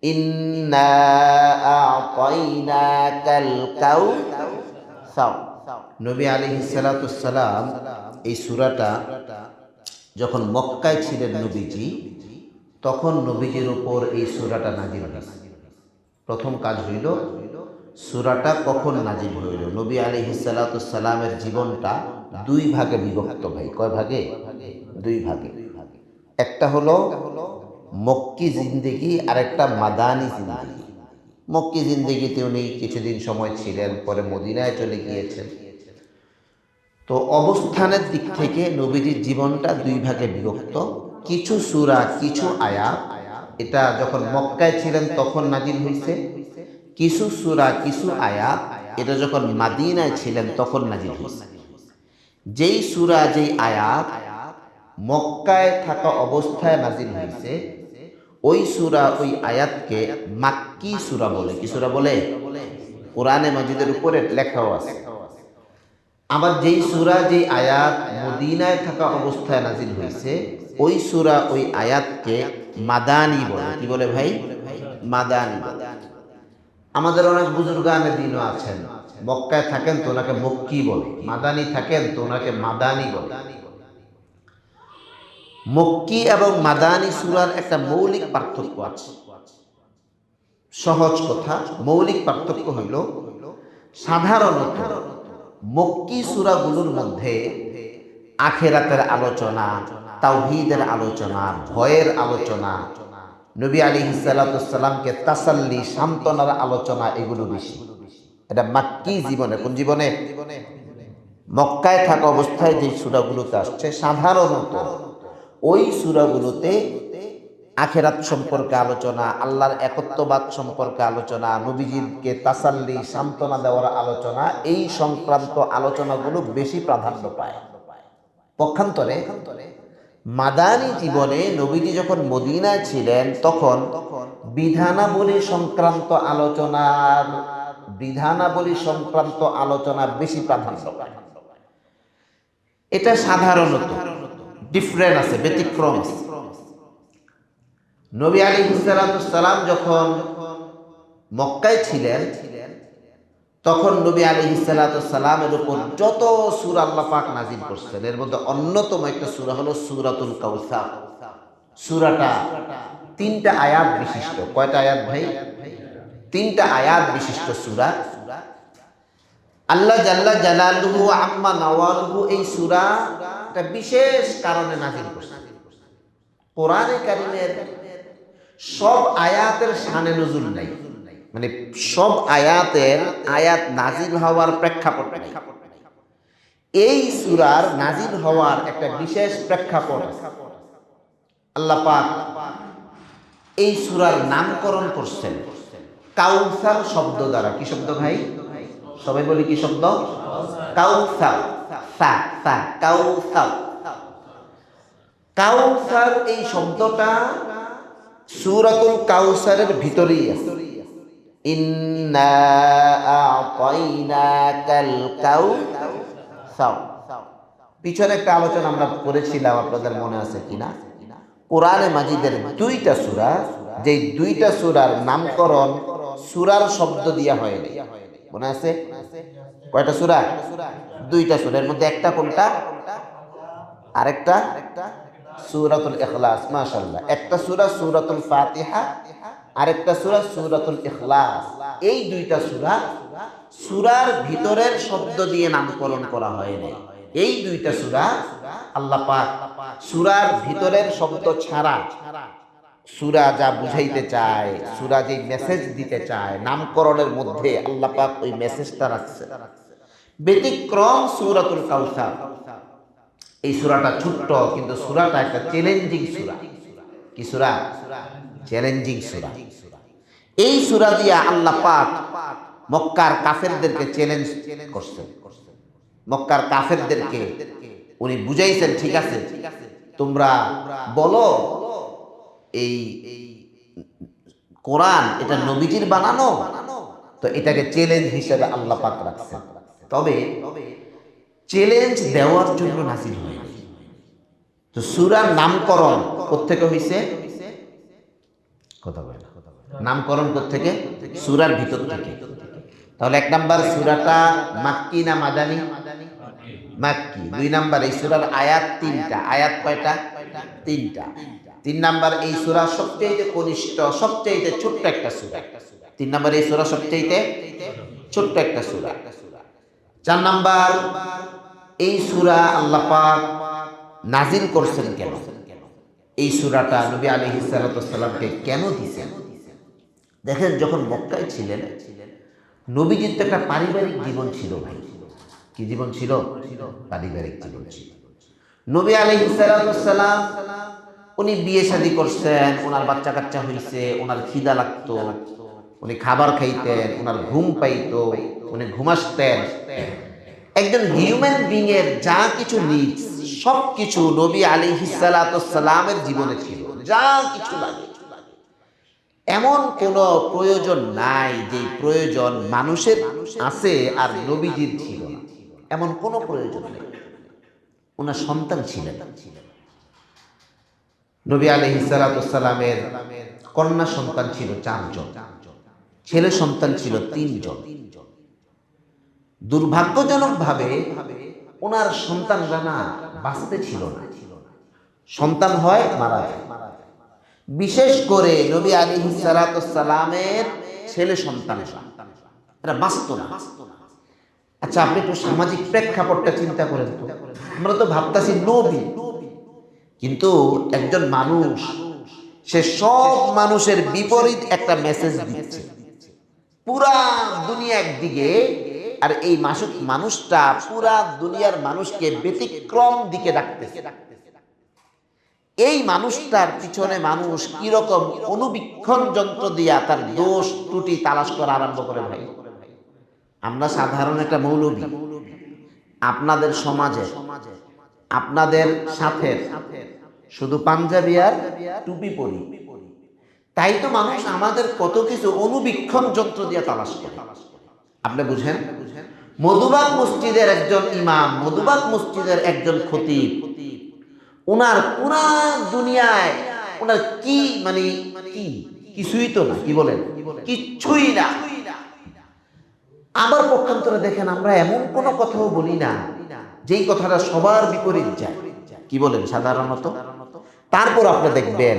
ইন্না আ'তাইনাকাল কাউসার। নবী আলাইহিস সালাতুস সালাম এই সূরাটা যখন মক্কায় ছিলেন নবীজি, তখন নবীজির উপর এই সূরাটা নাজিল হয়েছে। প্রথম কাজ হইল সূরাটা কখন নাজিল হইল। নবী আলাইহিস সালাতুস সালামের জীবনটা দুই ভাগে বিভক্ত ভাই। কয় ভাগে? দুই ভাগে। একটা হলো মক্কি জিন্দেগি আর একটা মাদানী জিন্দেগি। মক্কি জিন্দেগিতে উনি কিছুদিন সময় ছিলেন, পরে মদিনায় চলে গিয়েছেন। তো অবস্থানের দিক থেকে নবীজির জীবনটা দুই ভাগে বিভক্ত। কিছু সূরা, কিছু আয়াত এটা যখন মক্কায় ছিলেন তখন নাজিল হয়েছে। কিছু সূরা, কিছু আয়াত এটা যখন মাদিনায় ছিলেন তখন নাজিল হয়েছে। যেই সূরা, যেই আয়াত মক্কায় থাকা অবস্থায় নাজিল হয়েছে, ওই সূরা, ওই আয়াতকে মাক্কি সূরা বলে। কি সূরা বলে? কোরআনে মাজিদের উপরে লেখাও আছে। আবার যেই সূরা, যেই আয়াত মদিনায় থাকা অবস্থায় নাজিল হয়েছে, ওই সূরা, ওই আয়াতকে মাদানী বলে। কি বলে ভাই? মাদানী বলে। আমাদের অনেক বুজুর্গানে দিনও আছেন, মক্কায় থাকেন তো ওনাকে মক্কি বলে, মাদানী থাকেন তো ওনাকে মাদানী বলে। মক্কি এবং মাদানী সূরার একটা মৌলিক পার্থক্য আছে। সহজ কথা, মৌলিক পার্থক্য হইল সাধারণত মক্কি সূরাগুলোর মধ্যে আখিরাতের আলোচনা, তাওহীদের আলোচনা, ভয়ের আলোচনা, নবী আলাইহিস সালাতুস সালামকে তাসাল্লি, সান্ত্বনার আলোচনা, এগুলো বেশি। এটা মাক্কি জীবনে। কোন জীবনে? মক্কায় থাকা অবস্থায় যে সূরাগুলোতে আসছে, সাধারণত ওই সূরাগুলোতে আখিরাত সম্পর্কে আলোচনা, আল্লাহর একত্ববাদ সম্পর্কে আলোচনা, নবীজিকে তাসাল্লি, সান্ত্বনা দেওয়ার আলোচনা, এই সংক্রান্ত আলোচনাগুলো বেশি প্রাধান্য পায়। পক্ষান্তরে মাদানী জীবনে নবীজি যখন মদিনায় ছিলেন তখন বিধানাবলী সংক্রান্ত আলোচনা বেশি প্রাধান্য পায়। এটা সাধারণত, ডিফারেন্ট আছে, ব্যতিক্রম আছে। নবী আলাইহিস সালাতুস সালাম যখন মক্কায় ছিলেন তখন নবী আলাইহিস সালাতুস সালামের উপর যত সূরা আল্লাহ পাক নাজিল করছেন, এর মধ্যে অন্যতম একটা সূরা হলো সূরাতুল কাউসার। সূরাটা 3টা আয়াত বিশিষ্ট। কয়টা আয়াত ভাই? 3টা আয়াত বিশিষ্ট সূরা। আল্লাহ জাল্লা জালালুহু আম্মা নাওয়ালুহু এই সূরা একটা বিশেষ কারণে নাজিল করছেন। কোরআনে কারীমের সব আয়াতের শানে নুজুল নাই, মানে সব আয়াতের আয়াত নাজিল হওয়ার প্রেক্ষাপট নাই। এই সূরার নাজিল হওয়ার একটা বিশেষ প্রেক্ষাপট আছে। আল্লাহ পাক এই সূরার নামকরণ করছেন কাউসার শব্দ দ্বারা। কি শব্দ ভাই? সবাই বলি কি শব্দ? কাউসার। সা সা কাউসার। কাউসার এই শব্দটা সূরাতুল কাউসারের ভিতরেই আছে। ইন্না আ'তাইনাকাল কাউসার। পিছনে একটা আলোচনা আমরা করেছিলাম, আপনাদের মনে আছে কিনা? কোরআনে মাজিদের 2টা সূরা, যেই 2টা সূরার নামকরণ সূরার শব্দ দিয়া হয়নি। মনে আছে? কয়টা সূরা? 2টা সূরা। এর মধ্যে একটা কোনটা? আরেকটা সূরাতুল ইখলাস। মাশাআল্লাহ। একটা সূরা সূরাতুল ফাতিহা, আরেকটা সূরা সূরাতুল ইখলাস। এই 2টা সূরা সূরার ভিতরের শব্দ দিয়ে নামকরণ করা হয়নি। এই 2টা সূরা আল্লাহ পাক সূরার ভিতরের শব্দ ছাড়া সূরা যা বুঝাইতে চায়, সূরা যে মেসেজ দিতে চায়, নামকরণের মধ্যে আল্লাহ পাক ওই মেসেজটা রাখছে। ব্যতিক্রম সূরাতুল কাউসার। এই সূরাটা ছোট্ট, কিন্তু সূরাটা একটা চ্যালেঞ্জিং সূরা। কি সূরা? চ্যালেঞ্জিং সূরা। এই সূরা দিয়ে আল্লাহ পাক মক্কার কাফেরদেরকে চ্যালেঞ্জ করছেন। মক্কার কাফেরদেরকে উনি বুঝাইছেন, ঠিক আছে তোমরা বলো এই কোরআন এটা নবীজির বানানো, তো এটাকে চ্যালেঞ্জ হিসেবে আল্লাহ পাক রাখছেন। তবে চ্যালেঞ্জ দেওয়ার জন্য নাজিল হয়নি। তো সূরার নামকরণ কোত্থেকে হইছে? কথা বলে না। নামকরণ থেকে সূরার ভিতর থেকে। তাহলে 1 নাম্বার সূরাটা মাক্কি না মাদানী? মাক্কি। 2 নাম্বার এই সূরার আয়াত 3টা। আয়াত কয়টা? 3টা। 3 নাম্বার এই সূরা সবচেয়ে কনিষ্ঠ, সবচেয়ে ছোট্ট একটা সূরা। 3 নাম্বার এই সূরা সবচেয়ে ছোট্ট একটা সূরা। 4 নাম্বার এই সূরা আল্লাহ পাক নাজিল করছেন কেন? এই সূরাটা নবী আলাইহিস সালাতু সাল্লামকে কেন দিয়েছেন? দেখেন, যখন মক্কায় ছিলেন নবীজির তো একটা পারিবারিক জীবন ছিল ভাই। কি জীবন ছিল? পারিবারিক জীবন ছিল। নবী আলাইহিস সালাতু সাল্লাম উনি বিয়ে শাদী করছেন, ওনার বাচ্চা কাচ্চা হইছে, ওনার খিদা লাগতো, উনি খাবার খাইতেন, ওনার ঘুম পাইতো, উনি ঘুমাসতেন। একজন হিউম্যান বিং এর যা কিছু নিডস সব কিছু নবী আলাইহিস সালাতু সাল্লামের জীবনে ছিল। যা কিছু লাগে, এমন কোন প্রয়োজন নাই যে প্রয়োজন মানুষের আছে আর নবীজির ছিল না, এমন কোন প্রয়োজন নেই। ওনার সন্তান ছিলেন। নবী আলাইহিস সালাতু সাল্লামের কন্যা সন্তান ছিল 4 জন, ছেলে সন্তান ছিল 3 জন। দুর্ভাগ্যজনকভাবে ওনার সন্তানরা না বাঁচতে ছিল না, সন্তান হয় মারা যায়। বিশেষ করে নবী আলাইহিস সালাতু সাল্লামের ছেলে সন্তানেরা এরা বাঁচত না। আচ্ছা, আপনি একটু সামাজিক প্রেক্ষাপটটা চিন্তা করেন তো। আমরা তো ভাবতাছি নবী, কিন্তু একজন মানুষ সে সব মানুষের বিপরীত একটা মেসেজ দিচ্ছে। পুরা দুনিয়া একদিকে, আর এই মানুষটা পুরা দুনিয়ার মানুষকে ব্যতিক্রম দিকে ডাকতেছে। এই মানুষটার পিছনে মানুষ কিরকম অনুবীক্ষণ যন্ত্র দিয়া তার দোষ ত্রুটি তালাশ করা আরম্ভ করে ভাই। আমরা সাধারণ একটা মৌলবী, আপনাদের সমাজে আপনাদের সাথে শুধু পাঞ্জাবি আর টুপি পরি, তাই তো মানুষ আমাদের কত কিছু অনুবীক্ষণ যন্ত্র দিয়ে তালাশ করে। আপনি বুঝেন, মধুবাগ মসজিদের একজন ইমাম, মধুবাগ মসজিদের একজন খতিব, ওনার পুরা দুনিয়ায় ওনার কি মানে কি কিছুই তো না, কি বলেন, কিচ্ছুই না। আবার পক্ষান্তরে দেখেন, আমরা এমন কোনো কথাও বলি না যেই কথাটা সবার বিপরীত যায়, কি বলেন সাধারণত। তারপর আপনি দেখবেন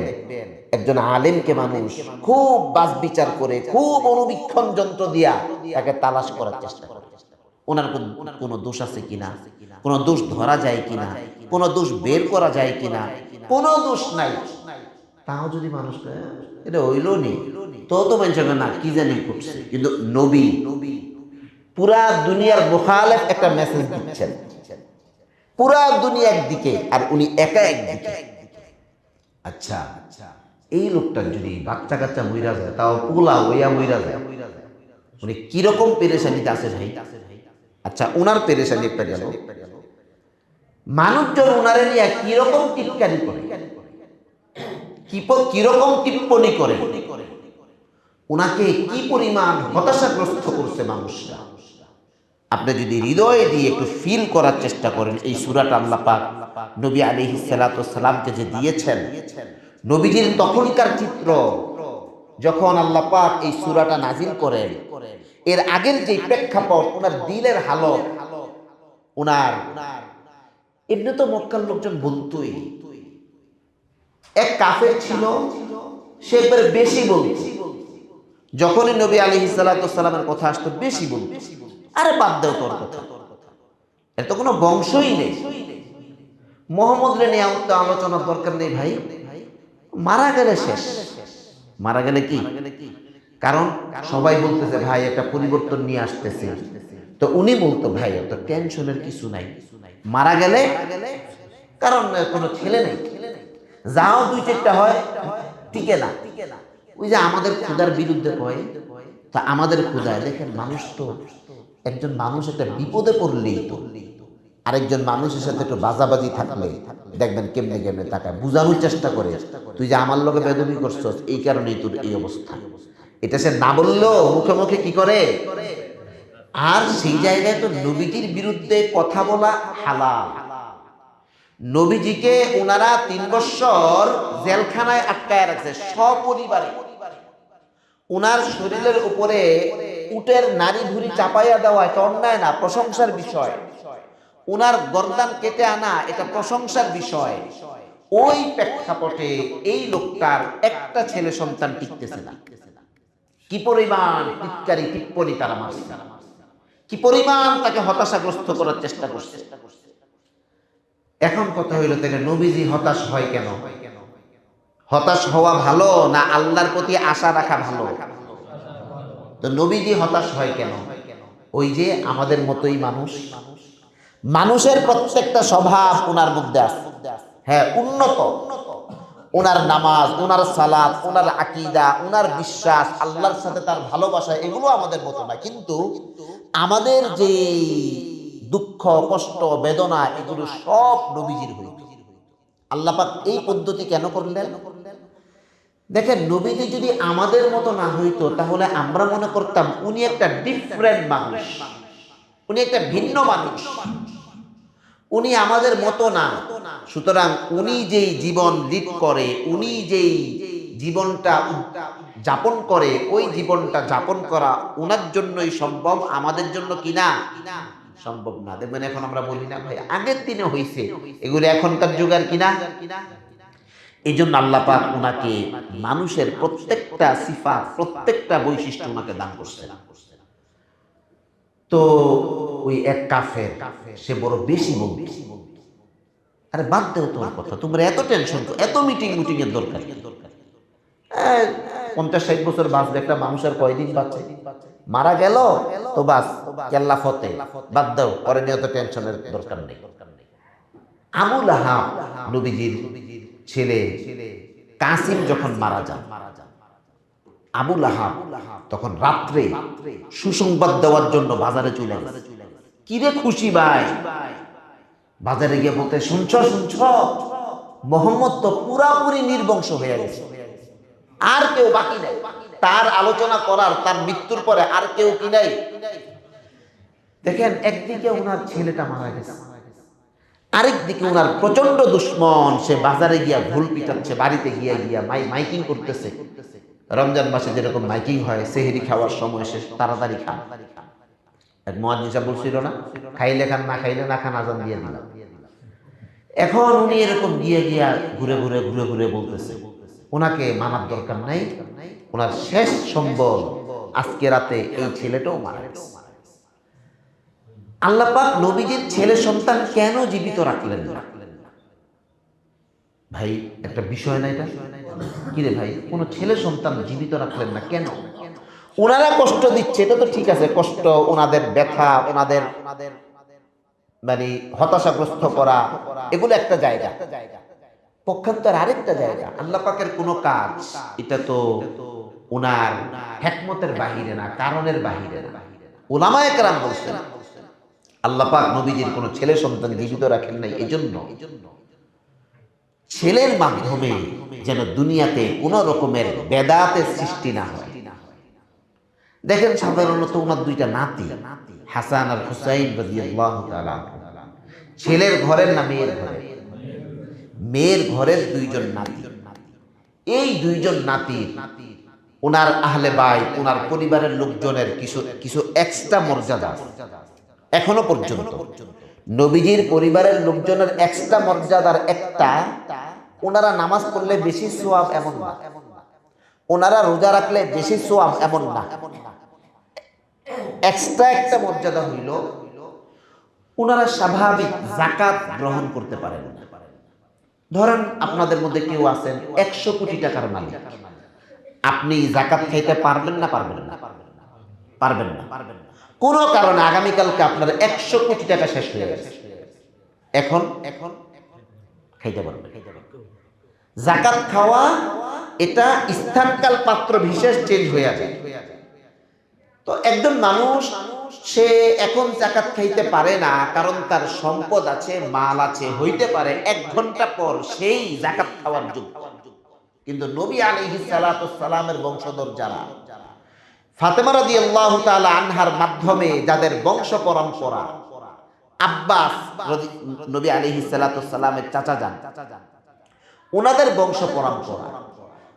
একজন আলেমকে মানুষ খুব বাস বিচার করে, খুব অনুবীক্ষণ যন্ত্র দিয়া তাকে তালাশ করার চেষ্টা করে। ওনার কোনো দোষ আছে কিনা, কোনো দোষ ধরা যায় কিনা, কোনো দোষ বের করা যায় কিনা, কোনো দোষ নাই। তাও যদি মানুষ এটা হইল নি, তো মানুষের না কি জানি করছে। কিন্তু নবী পুরা দুনিয়ার মুখালেফ একটা মেসেজ দিচ্ছেন, পুরা দুনিয়া একদিকে আর উনি একা একদিকে। আচ্ছা, এই লোকটার যদি বাচ্চা কাচ্চা মইরা যায়, তাও পোলা হইয়া মইরা যায়, উনি কিরকম পেরেশানিতে আছে ভাই। আচ্ছা, ওনার পেরেশানি একটা গেল, মানুষজন ওনারে নিয়ে কিরকম টিটকারি করে, কিরকম টিপ্পনি করে, ওনাকে কি পরিমাণ হতাশাগ্রস্ত করছে মানুষরা। আপনি যদি হৃদয় দিয়ে একটু ফিল করার চেষ্টা করেন, এই সূরাটা আল্লাহ পাক নবী আলাইহিস সালাতু সালামকে যে দিয়েছেন, নবীজির তখনকার চিত্র, যখন আল্লাহ পাক এই সূরাটা নাজিল করেন, এর আগের যে প্রেক্ষাপট, ওনার দিলের হালত, ওনার এমনি তো মক্কার লোকজন বলতোই, এক কাফের ছিল, সে একবার বেশি বলত। যখনই নবী আলাইহিস সালাতু সালামের কথা আসতো বেশি বলত। আরে বাদ দাও তোর কথা, এর তো কোনো বংশই নেই, মোহাম্মদ রে নিয়ে তো আলোচনার দরকার নেই ভাই, মারা গেলে শেষ। মারা গেলে কি, কারণ সবাই বলতেছে ভাই একটা পরিবর্তন নিয়ে আসতেছে, তো উনি বলতো ভাই এত টেনশনের কিছু নাই, মারা গেলে, কারণ কোনো ছেলে নেই, যাও 2-4টা হয় টিকে না। ওই যে আমাদের ক্ষুধার বিরুদ্ধে কয়, তা আমাদের ক্ষুধায় দেখেন, মানুষ তো একজন মানুষ একটা বিপদে পড়লেই তো আরেকজন মানুষের সাথে একটু বাজাবাজি থাকলে দেখবেন কেমনে কেমনে তাকায়, বুঝানোর চেষ্টা করে, তুই যে আমার লোকে বেদবি করছস, এই কারণেই তোর এই অবস্থা। এটা সে না বললেও মুখে মুখে কি করে। আর সেই জায়গায় তো নবীজির বিরুদ্ধে কথা বলা হালাল। নবীজিকে ওনারা 3 বছর জেলখানায় আটকায় রাখছে সপরিবারে, উনার শরীরের উপরে উটের নাড়ি ভুঁড়ি চাপাইয়া দেওয়া এটা অন্যায় না, প্রশংসার বিষয়। উনার গর্দান কেটে আনা এটা প্রশংসার বিষয়। ওই প্রেক্ষাপটে এই লোকটার একটা ছেলে সন্তান টিকতেছে না। কি পরিমাণ টিটকারি টিপ্পনি তারা মারছে, কি পরিমাণ তাকে হতাশাগ্রস্ত করার চেষ্টা করছে। এখন কথা হইল, তাহলে নবীজি হতাশ হয় কেন? হতাশ হওয়া ভালো না আল্লাহর প্রতি আশা রাখা ভালো? তো নবীজি হতাশ হয় কেন? ওই যে আমাদের মতোই মানুষ, মানুষের প্রত্যেকটা স্বভাব ওনার মধ্যে আছে। হ্যাঁ, উন্নত। ওনার নামাজ, ওনার সালাত, ওনার আকীদা, ওনার বিশ্বাস, আল্লাহর সাথে তার ভালোবাসা, এগুলো আমাদের মতো না। কিন্তু আমাদের যে দুঃখ, কষ্ট, বেদনা, এগুলো সব নবীজির হইত। আল্লাহ পাক এই পদ্ধতি কেন করলেন? দেখেন, নবীজি যদি আমাদের মতো না হইতো তাহলে আমরা মনে করতাম উনি একটা ডিফারেন্ট মানুষ, উনি একটা ভিন্ন মানুষ, উনি আমাদের মতো না। সুতরাং উনি যেই জীবন লিড করে, উনি যেই জীবনটা যাপন করে, ওই জীবনটা যাপন করা ওনার জন্যই সম্ভব, আমাদের জন্য কিনা সম্ভব না। দেখবেন এখন আমরা বলি না ভাই আগের দিনে হইছে, এগুলো এখনকার যুগের কিনা। এই জন্য আল্লাহ পাক উনাকে মানুষের প্রত্যেকটা সিফাত, প্রত্যেকটা বৈশিষ্ট্য উনাকে দান করছেন। তো ওই এক কাফের, সে বড় বেশি বলবে, আরে বাদ দেও তোমার কথা, তোমরা এত টেনশন, এত মিটিং এর দরকার? 50-60 বছর বাঁচবে একটা মানুষের কয়দিন বাঁচে? মারা গেল তো বাস, কেল্লা ফতে, বাদ দাও, পরে নিয়ে তো টেনশনের দরকার নেই। আবু লাহাব, নবীজির ছেলে কাসিম যখন মারা যান, আবু লাহাব তখন রাত্রে সুসংবাদ দেওয়ার জন্য বাজারে চলে গেছে। কিরে খুশি ভাই? বাজারে গিয়ে বলতে, শুনছ শুনছ, মোহাম্মদ তো পুরাপুরি নির্বংশ হয়ে গেছে, আর কেউ বাকি নাই তার আলোচনা করার, তার মৃত্যুর পরে আর কেউ কি নাই। দেখেন, একদিকে ওনার ছেলেটা মারা গেছে, আরেকদিকে ওনার প্রচন্ড দুশ্মন, সে বাজারে গিয়া ঢোল পিটাচ্ছে, বাড়িতে গিয়া গিয়া মাইকিং করতেছে। রমজান মাসে যেরকম মাইকিং হয়, সেহরি খাওয়ার সময় শেষ, তাড়াতাড়ি খান। এক মুয়াজ্জিন বলছিল না, খাইলে খান, না খাইলে না খান, আজান দিয়ে দিলাম। এখন উনি এরকম গিয়ে গিয়া ঘুরে ঘুরে ঘুরে ঘুরে বলতেছে, ওনাকে মানার দরকার নাই, ওনার শেষ সম্বল আজকে রাতে এই ছেলেটাও মারা গেছে। আল্লাহ পাক নবীজির ছেলে সন্তান কেন জীবিত রাখলেন না? ভাই একটা বিষয় না এটা? কি রে ভাই, কোন ছেলে সন্তান জীবিত রাখলেন না কেন? ওনারা কষ্ট দিচ্ছে, এটা তো ঠিক আছে, কষ্ট, ওনাদের ব্যথা, ওনাদের মানে হতাশাগ্রস্ত করা, এগুলো একটা জায়গা। পক্ষান্তর আরেকটা জায়গা, আল্লাহ পাকের কোনো কাজ এটা তো ওনার হিকমতের বাহিরে না, কারণের বাহিরে না। উলামায়ে কেরাম বলছেন আল্লাহ পাক নবীজির কোনো ছেলে সন্তান জীবিত রাখেন নাই এজন্য ছেলের মাধ্যমে যেন দুনিয়াতে কোনো রকমের বেদাতের সৃষ্টি না হয়। দেখেন, সাধারণত ওনার দুইটা নাতি, হাসান আর হুসাইন রাদিয়াল্লাহু তাআলা, ছেলের ঘরের না মেয়ের ঘরের? মেয়ের ঘরের দুইজন নাতি। এই দুইজন নাতি ওনার আহলে বাইত, ওনার পরিবারের লোকজনের কিছু কিছু এক্সট্রা মর্যাদা এখনো পর্যন্ত। নবীজির পরিবারের লোকজনের এক্সট্রা মর্যাদার একটা, ওনারা নামাজ পড়লে বেশি সওয়াব এমন না, ওনারা রোজা রাখলে বেশি সওয়াব এমন না। এক্সট্রা একটা মর্যাদা হইল, ওনারা স্বাভাবিক যাকাত গ্রহণ করতে পারেন না। ধরেন আপনাদের মধ্যে কেউ আছেন 100 কোটি টাকার মালিক, আপনি যাকাত খাইতে পারবেন না? পারবেন না? পারবেন না। কোনো কারণে আগামীকালকে আপনার 100 কোটি টাকা শেষ হয়ে গেছে, এখন খাইতে পারবেন। যাকাত খাওয়া এটা স্থানকাল পাত্র বিশেষ চেঞ্জ হয়ে যায়। তো একজন মানুষ সে এখন যাকাত খাইতে পারে না, কারণ তার সম্পদ আছে, মাল আছে, হইতে পারে 1 ঘন্টা পর সেই যাকাত খাওয়ার যোগ্য। কিন্তু নবী আলাইহিস সালাতু সালামের বংশধর যারা, ফাতেমা রাদিয়াল্লাহু তাআলা আনহার মাধ্যমে যাদের বংশ পরম্পরা, আব্বাস নবী আলাইহিস সালাতু সালামের চাচা যান, ওনাদের বংশ পরম্পরা,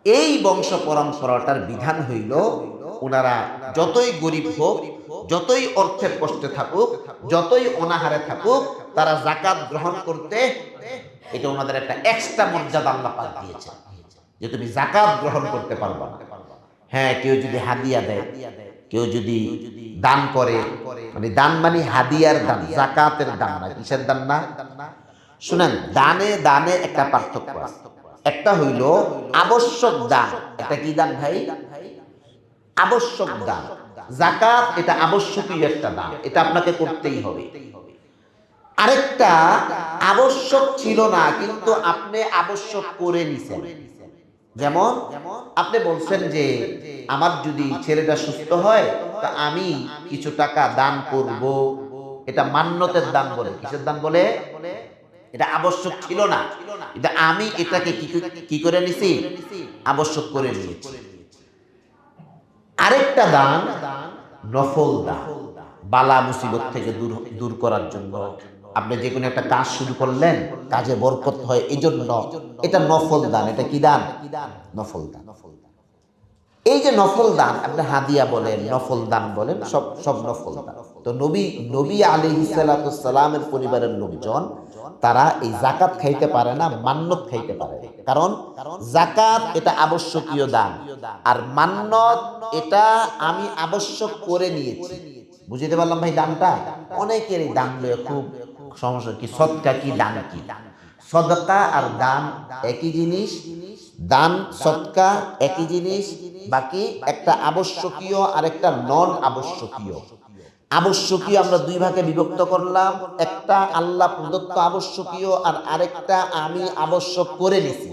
এই বংশ পরম্পরাটার বিধান হইল ওনারা যতই গরিব হোক, যতই অর্থের কষ্টে থাকুক, যতই অনাহারে থাকুক, তারা যাকাত গ্রহণ করতে, এটা ওনাদের একটা এক্সট্রা মর্যাদা আল্লাহ পাক দিয়েছেন যে তুমি যাকাত গ্রহণ করতে পারবা না। হ্যাঁ, কেউ যদি হাদিয়া দেয়, কেউ যদি দান করে, মানে দান মানে হাদিয়ার দান, যাকাতের দান না, কিসের দান না? শুনেন, দানে দানে একটা পার্থক্য আছে। একটা হইল আবশ্যক দান। এটা কি দান ভাই? আবশ্যক দান। যাকাত এটা আবশ্যকীয় একটা দান, এটা আপনাকে করতেই হবে। আরেকটা আবশ্যক ছিল না কিন্তু আপনি আবশ্যক করে নিছেন। যেমন আপনি বলছেন যে আমার যদি ছেলেটা সুস্থ হয় তা আমি কিছু টাকা দান করব, এটা মান্যতের দান বলে। কিসের দান বলে? এটা আবশ্যক ছিল না, এটা আমি এটাকে কি করে নিছি? আবশ্যক করে নিয়েছি। আরেকটা দান নফল দান, বালা মুসিবত থেকে দূর করার জন্য। আপনি যে কোনো একটা কাজ শুরু করলেন, কাজে বরকত হয় এই জন্য, এটা নফল দান। এটা কি দান? নফল দান। এই যে নফল দান, আপনি হাদিয়া বলেন, নফল দান বলেন, সব নফল দান। তো নবী আলাইহিস সালাতুস সালামের পরিবারের লোকজন তারা এই যাকাত খাইতে পারে না, মান্নত খাইতে পারে। কারণ যাকাত এটা আবশ্যকীয় দান, আর মান্নত এটা আমি আবশ্যক করে নিয়েছি। বুঝতে পারলাম ভাই দানটা? অনেকের এই দান লয়ে খুব সমস্যা। কি সদকা কি দান কি? সদকা আর দান একই জিনিস, দান সদকা একই জিনিস, বাকি একটা আবশ্যকীয় আর একটা নন আবশ্যকীয়। আবশ্যকীয় আমরা দুই ভাগে বিভক্ত করলাম, একটা আল্লাহ প্রদত্ত আবশ্যকীয় আর আরেকটা আমি আবশ্যক করে নিছি।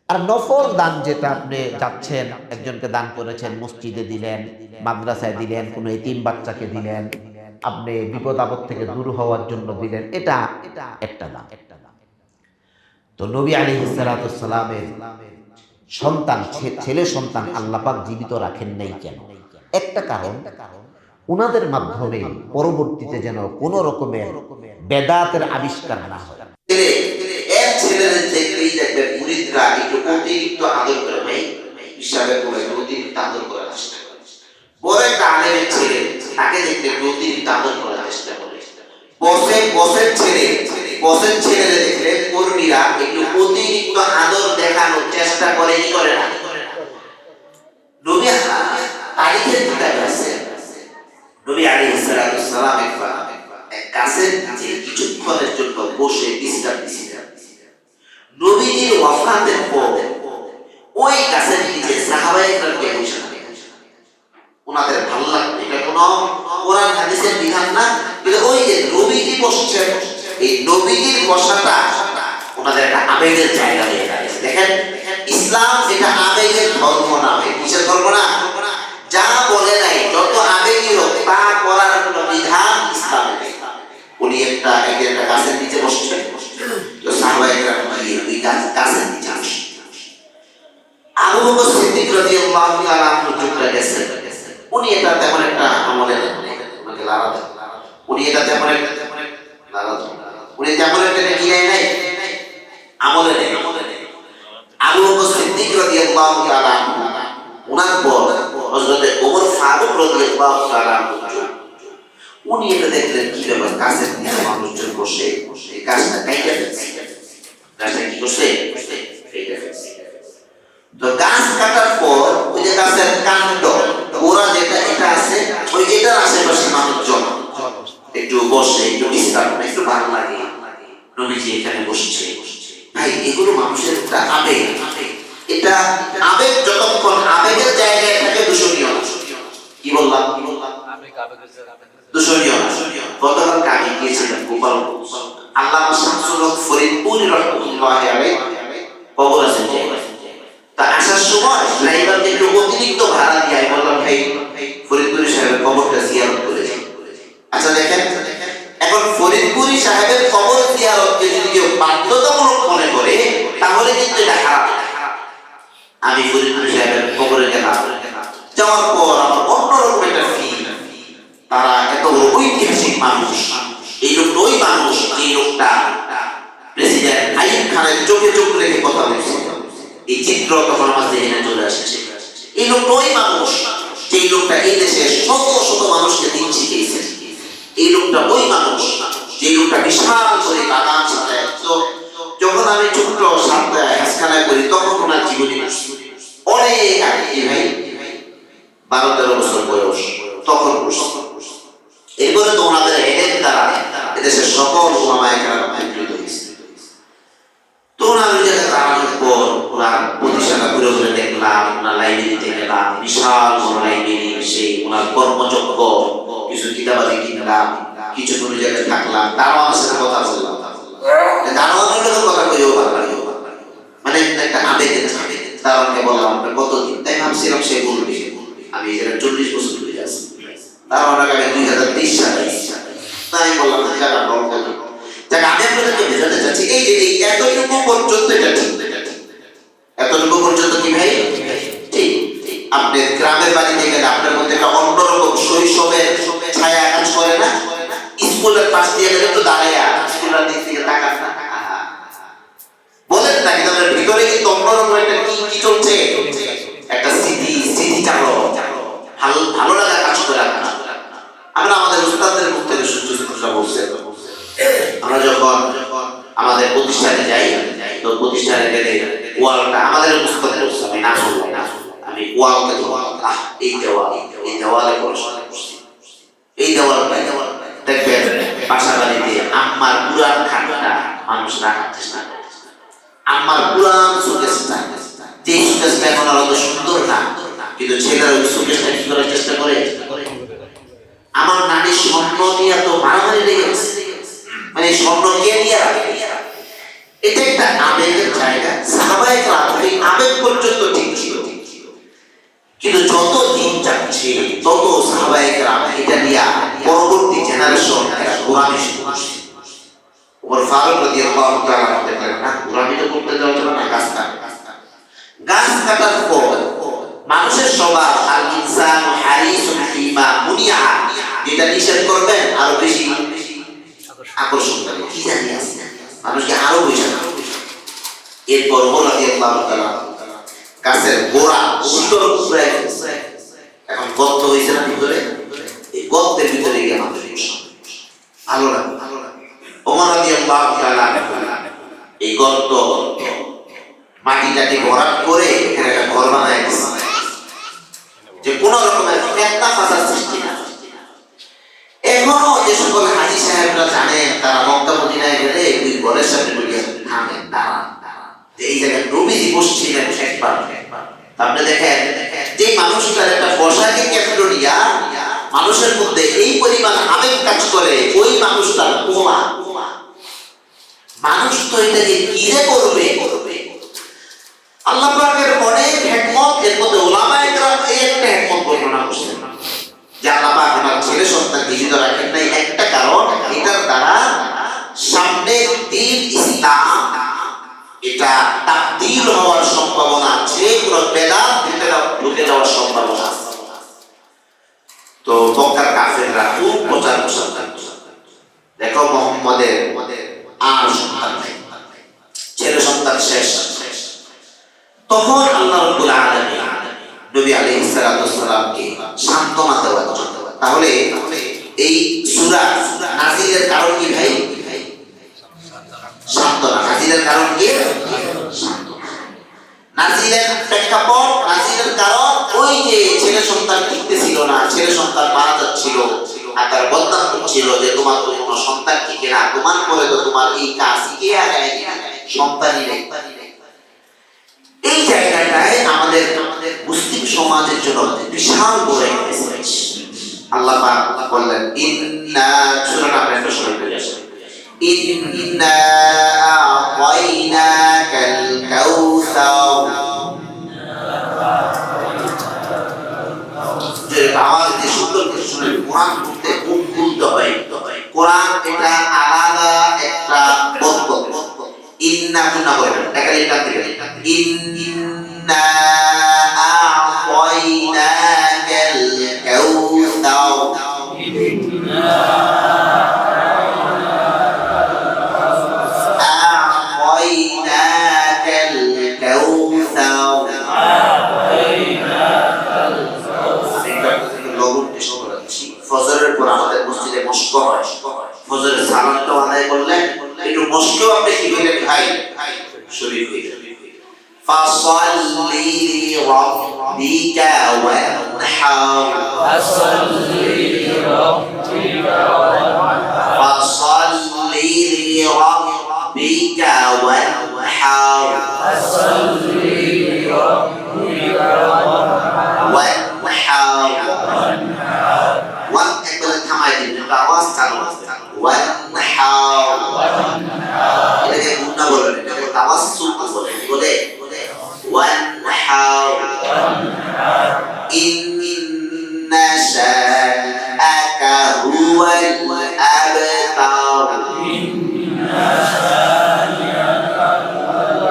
আর নফল দান যেটা আপনি যাচ্ছেন, একজনকে দান করেছেন, মসজিদে দিলেন, মাদ্রাসায় দিলেন, কোনো এতিম বাচ্চাকে দিলেন, আপনি বিপদ আপদ থেকে দূর হওয়ার জন্য দিলেন, এটা একটা দান। তো নবী আলাইহিস সালাতুস সালামের সন্তান, ছেলে সন্তান আল্লাহ পাক জীবিত রাখেন নাই কেন? একটা কারণ, উনাদের মাধ্যমে পরবর্তীতে যেন কোনো রকমের বেদাতের আবিষ্কার না হয়। এক ছেলের দেখলেই দেখবেন মুরিদরা একটু অতিরিক্ত আদর করে, ভাই হিসাবে করে অতিরিক্ত আদর করার চেষ্টা করে। বড় একটা আলেমের ছেলে, তাকে দেখলে অতিরিক্ত আদর করার চেষ্টা করে। বসের ছেলে দেখলে কর্মীরা একটু অতিরিক্ত আদর দেখানোর চেষ্টা করে, কি করে না? নবী তারিখের কিতাবে আছে, নবী আলাইহিস সালাতুস সালাম একবার এক গাছের নিচে কিছুক্ষণের জন্য বসে বিশ্রাম নিছিলেন। নবীজির ওয়াফাতের পর ওই গাছের নিচে সাহাবায়ে কেরামকে বসে ওনাদের ভালো লাগতো। এটা কোনো কোরআন হাদিসের বিধান না, কিন্তু ওই যে নবীজি বসছেন, এই নবীজির বসাটা ওনাদের একটা আবেগের জায়গা হয়ে গেছে। দেখেন, ইসলাম এটা আবেগের ধর্ম না, কিসের ধর্ম না? যা বলে নাই, যত আবেগী হোক তা করার কোনো বিধান ইসলামে নেই। উনি একটা গাছের নিচে বসছেন, তো সাহাবায়ে কেরাম ওই গাছের নিচে আসে। আবু বকর সিদ্দিক রাদিয়াল্লাহু তাআলা আনহু চুপটা গেছেন। উনি এটা তেমন একটা আমলে ওনাকে লাড়া দেন, উনি এটা তেমন একটা লাড়া দেন, উনি তেমন একটা কি নাই আমলে নেই। আবু বকর সিদ্দিক রাদিয়াল্লাহু তাআলা আনহু, ওনার পর হযরত ওমর ফারুক রাদিয়াল্লাহু তাআলা আনহু, উনি এটা দেখলেন কি ব্যাপার, গাছের নিচে মানুষজন বসে এই গাছটা কাইটা ফেলছে। গাছটা কি করছে? কাইটা ফেলছে। তো গাছ কাটার পর ওই যে গাছের কাণ্ড, গোড়া যেটা এটা আছে, ওই এটার আশেপাশে মানুষজন একটু বসে, একটু বিশ্রাম, একটু ভালো লাগে, নবীজি এখানে বসছে। ভাই, এগুলো মানুষের একটা আবেগ। এটা আবেগ যতক্ষণ আবেগের জায়গায় থাকে দূষণীয় না। কি বললাম? দূষণীয় না। গতকাল আমি গিয়েছিলাম গোপালগঞ্জ, আল্লামা শামসুল হক ফরিদপুরি রাহমাতুল্লাহি আলাইহি কবর আছে জায়গায়। তা আসার সময় ড্রাইভারকে একটু অতিরিক্ত ভাড়া দিয়ে আমি বললাম, ভাই ফরিদপুরি সাহেবের কবরটা জিয়ারত করে যাই। আচ্ছা দেখেন, এখন ফরিদপুরি সাহেবের কবর জিয়ারতকে যদি কেউ বাধ্যতামূলক মনে করে তাহলে কিন্তু এটা খারাপ। আমি ফরিদপুরি সাহেবের কবরে গেলাম, যাওয়ার পর আমার অন্যরকম একটা ফিল। তারা এত ঐতিহাসিক মানুষ, এই লোকটা ওই মানুষ, এই লোকটা প্রেসিডেন্ট আইয়ুব খানের চোখে চোখ রেখে কথা বলছে, এই চিত্র তখন আমার জেনে চলে আসছে। এই লোকটা ওই মানুষ, যে লোকটা এই দেশে শত শত মানুষকে দিন শিখিয়েছে। এই লোকটা ওই মানুষ, যে লোকটা বিশাল করে বাগান সাজায়। তো যখন আমি ছোট্ট হাসখানায় করি তখন ওনার জীবনী অনেক আগে, ভাই 12-13 বছর বয়স তখন। এরপরে তো ওনাদের এলেন দ্বারা এদেশের সকল ওলামায়ে কেরাম একত্রিত হয়েছে। তো ওনার ওই জায়গায় দাঁড়ানোর পর ওনার প্রতিষ্ঠানটা ঘুরে ঘুরে দেখলাম, ওনার লাইব্রেরিতে গেলাম, বিশাল বড় লাইব্রেরি, সেই ওনার কর্মযজ্ঞ, কিছু কিতাবাদি কিনলাম, কিছু কোনো জায়গায় থাকলাম, তারাও আমার সাথে কথা বললাম। দারোয়ানের লোকের কথা কইও ভালো লাগে, মানে একটা আবেগের থাকে। দারোয়ানকে বললাম কতদিন, তাই ভাবছিলাম সে বলবে আমি এখানে 40 বছর ধরে আছি। দারোয়ানকে আমি 2023 সালে, তাই বললাম যাক আমরা বললাম যাক আমি আপনাদেরকে বোঝাতে চাচ্ছি এই যে এই এতটুকু পর্যন্ত এটা ঠিক, এতটুকু পর্যন্ত কি ভাই ঠিক। আপনি গ্রামের বাড়িতে গেলে আপনার মধ্যে একটা অন্যরকম শৈশবের ছায়া কাজ করে না? স্কুলের পাশ দিয়ে গেলে তো দাঁড়াইয়া স্কুলের দিক থেকে তাকান না, বলেন না কিন্তু আমাদের ভিতরে কিন্তু অন্যরকম একটা কি চলছে, একটা স্মৃতি চালো, ভালো লাগা কাজ করে। আমরা আমাদের উস্তাদদের মুখ থেকে সূর্য বলছে, আমরা যখন আমাদের প্রতিষ্ঠানে যাই তো প্রতিষ্ঠানে গেলে ওয়ালটা আমাদের উস্তাদের আমি না বলবো না, আমি ওয়ালকে এই দেওয়ালে পড়াশোনা করছি, এই দেওয়ালটা দেখবেন বাসা বাড়িতে আম্মার পুরান খাটটা মানুষ রাখার চেষ্টা করে, আম্মার পুরান সুকেশটা, যে সুকেশটা এখন আর অত সুন্দর না, কিন্তু ছেলেরা ওই সুকেশটা কি করার চেষ্টা করে। আমার নানির স্বর্ণ নিয়ে তো মারামারি লেগে গেছে, মানে স্বর্ণ কে নিয়ে রাখে, এটা একটা আবেগের জায়গা। সাহাবায়ে কেরাম এই আবেগ পর্যন্ত ঠিক ছিল, কিন্তু যত দিন যাচ্ছে তত সাহাবায়ে কেরাম এটা নিয়ে পরবর্তী জেনারেশন এরা গোলামি শুরু করছে। ওমর ফারুক রাদিয়াল্লাহু তাআলা বলেন না, গোলামি তো করতে যাওয়া যাবে না, গাছ কাটার পর মানুষের স্বভাব আল ইনসান হারিসুন ফিমা মুনিয়া, যেটা নিষেধ করবেন আরো বেশি আকর্ষণ করে, কি জানি আছে মানুষকে আরো বেশি। এরপর ওমর রাদিয়াল্লাহু তাআলা গাছের গোড়া শিকড় উপরে এখন গর্ত হয়েছে না ভিতরে, এই গর্তের ভিতরে গিয়ে মানুষ ভালো না। ওমর রাদিয়াল্লাহু তাআলা এই গর্ত মাটিটাকে ভরাট করে এখানে একটা ঘর বানায় দিয়েছে, যে কোন রকমের ফেতনা ফাসাদ সৃষ্টি না। এখনো যে সকল হাজী সাহেবরা জানেন তারা মক্কা মদিনায় গেলে ওই ঘরের সামনে বলিয়া থামেন, দাঁড়ান, এই জায়গায় নবীজি বসছিলেন একবার। আপনি দেখেন যে মানুষটার একটা বসাকে কেন্দ্র নিয়া মানুষের মধ্যে এই পরিমাণ আবেগ কাজ করে, ওই মানুষটার কোমা মানুষ তো এটাকে কি যে করবে। আল্লাহ পাকের অনেক হিকমত, এর মধ্যে উলামায়ে কেরাম এই একটা হিকমত বর্ণনা করছেন যে আল্লাহ পাক ওনার ছেলে সন্তানকে জীবিত রাখেন নাই একটা কারণ, এটার দ্বারা সামনে দ্বীন ইসলাম এটা তাবদীল হওয়ার সম্ভাবনা আছে, পুরো বেদাত ভিতরে ঢুকে যাওয়ার সম্ভাবনা আছে। তো মক্কার কাফেররা খুব প্রচার প্রসার করছে, দেখো মুহাম্মদের আর সন্তান নাই, ছেলে সন্তান শেষ। তখন আল্লাহ রাব্বুল আলামিন নবী আলাইহিস সালাতু ওয়াস সালামকে সান্ত্বনা দেওয়ার জন্য, তাহলে এই সূরা নাযিলের কারণ কি ভাই? সান্ত্বনা। নাযিলের কারণ কি? সান্ত্বনা। নাযিলের প্রেক্ষাপট, নাযিলের কারণ ওই যে ছেলে সন্তান ঠিকতে ছিল না, ছেলে সন্তান মারা যাচ্ছিল, আর তার বদনাম করছিল যে তোমার তো কোনো সন্তান ঠিক না, তোমার পরে তো তোমার এই কাজ কে আগায় সন্তানই নেই। এই জায়গাটায় আমাদের মুসলিম সমাজের জন্য বিশাল বড় একটা মেসেজ। আল্লাহ পাক বললেন ইন্না, সূরা নামটা শুরু করে আসে, ইন্না আ'তাইনাকাল কাউসার। যে আওয়াজ দিয়ে সুন্দর করে শুনে কোরআন পড়তে মুখ খুলতে হয়। কোরআন এটা আলাদা একটা বরকত। ইন্না গুনা বলেন একালি টানতে গেলে ইন্না আ'তাইনাকাল কাউসার, ইন্না আ'তাইনাকাল কাউসার। মস্ক হয়, ফজরের সালাতটা আদায় করলেন, একটু মস্কেও আপনি কি হইলেন ভাই, শরীর হইলেন। ফাসাল্লি লিরাব্বিকা ওয়ানহার, ফাসাল্লি লিরাব্বিকা ওয়ানহার, ফাসাল্লি লিরাব্বিকা ওয়ানহার। ওয়ান একবার থামাই দিন, একটা আওয়াজ চালু, ওয়ানহার, এটাকে গুণা বলেন, এটাকে তাওয়াসসুল বলে, বলে ওয়ানহার, ইন্না শাআকা হুয়াল আবতার, ইন্না শাআকা হুয়াল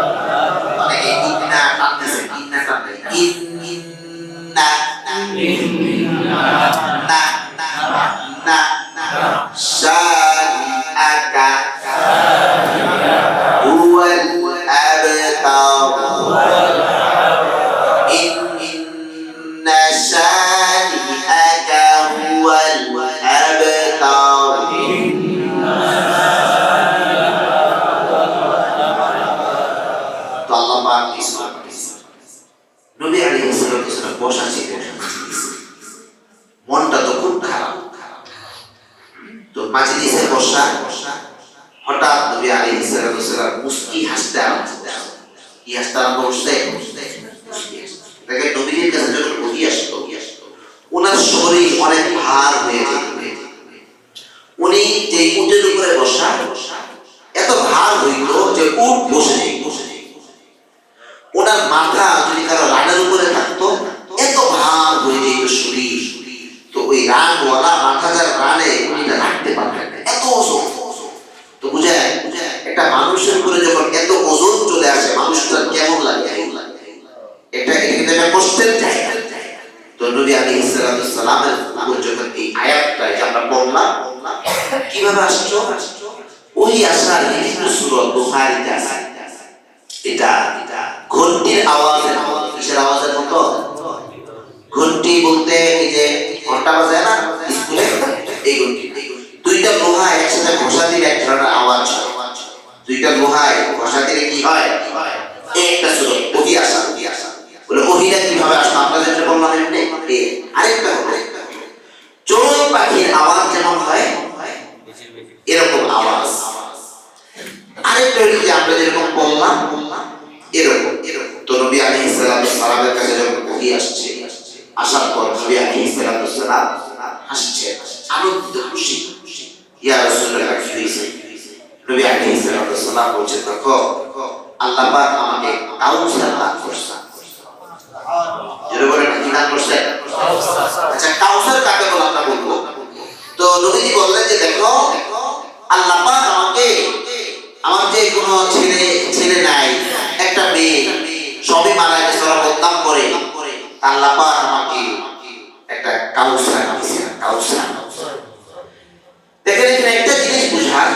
আবতার, ইন্না টানতেছে, ইন্না টানতে, ইন্না না না শাআকা হুয়াল আবতার, ইন্না শাআকা হুয়াল আবতার। তো আল্লাহ পাক ইসলাম নবী আলাইহিস সালাম বসা ছিলেন, মনটা তো খুব খারাপ। তো মাজলিসে বসা, হঠাৎ নবী আলাইহিস সালাম মুস্কি হাসতে আরম্ভ করলেন। কি হাসতে আরম্ভ করলেন? দেখে নবীর কাছে যখন বহি আসতো, ওনার শরীর অনেক ভার হয়ে যেত। উনি যে উটের উপরে বসা, এত ভার হইল যে উট বসে যেত। ওনার মাথা যদি কারো রানের উপরে থাকতো, এত ভার হয়ে যেত শরীর। তো ওই রানওয়ালা মাথা যার রানে উনিটা রাখতে পারতেন না, এত ওজন। তো বুঝায় একটা মানুষের উপরে যখন এত ওজন চলে আসে, মানুষটার কেমন লাগে? এটা কিন্তু একটা কষ্টের জায়গা। তো নবী আলাইহিস সালামের উপর যখন এই আয়াতটা যে আমরা পড়লাম, কিভাবে আসছো? ওই আসার বিভিন্ন সূরা বুখারীতে আছে। এটা ঘন্টির আওয়াজের মতো। কিসের আওয়াজের মতো? ঘন্টি বলতে এই যে ঘন্টা বাজায় না স্কুলে, এই ঘন্টি। দুইটা লোহা একসাথে ঘষা দিলে এক ধরনের আওয়াজ হয়। দুইটা লোহায় ঘষা দিলে কি হয়? একটা সূরা ওহি আসা। বলে ওহিটা কিভাবে আসলো? আমরা যেটা বললাম এমনি। আরেকটা হলো চড়ুই পাখির আওয়াজ যেমন হয় এরকম আওয়াজ। আরেকটা হলো যে আমরা যেরকম বললাম এরকম। তো নবী আলাইহিস সালামের কাছে যখন ওহি আসছে, আসার পর নবী আলাইহিস সালাম হাসছে, আনন্দিত, খুশি। ইয়া রাসূলুল্লাহ, কি হইছে? নবী আলাইহিস সালাম বলছেন, দেখো আল্লাহ পাক আমাকে কাউসার দান করেছেন। যেটা বলে কি দান করেছেন? আচ্ছা, কাউসার কাকে বলে আমরা বলবো? তো নবীজি বললেন যে দেখো আল্লাহ পাক আমাকে, আমার যে কোনো ছেলে নাই, একটা মেয়ে, সবই মারা গেছে, ওরা বদনাম করে, আল্লাহ পাক আমাকে একটা কাউসার দিয়েছেন। কাউসার দেখেন, এখানে একটা জিনিস বুঝার,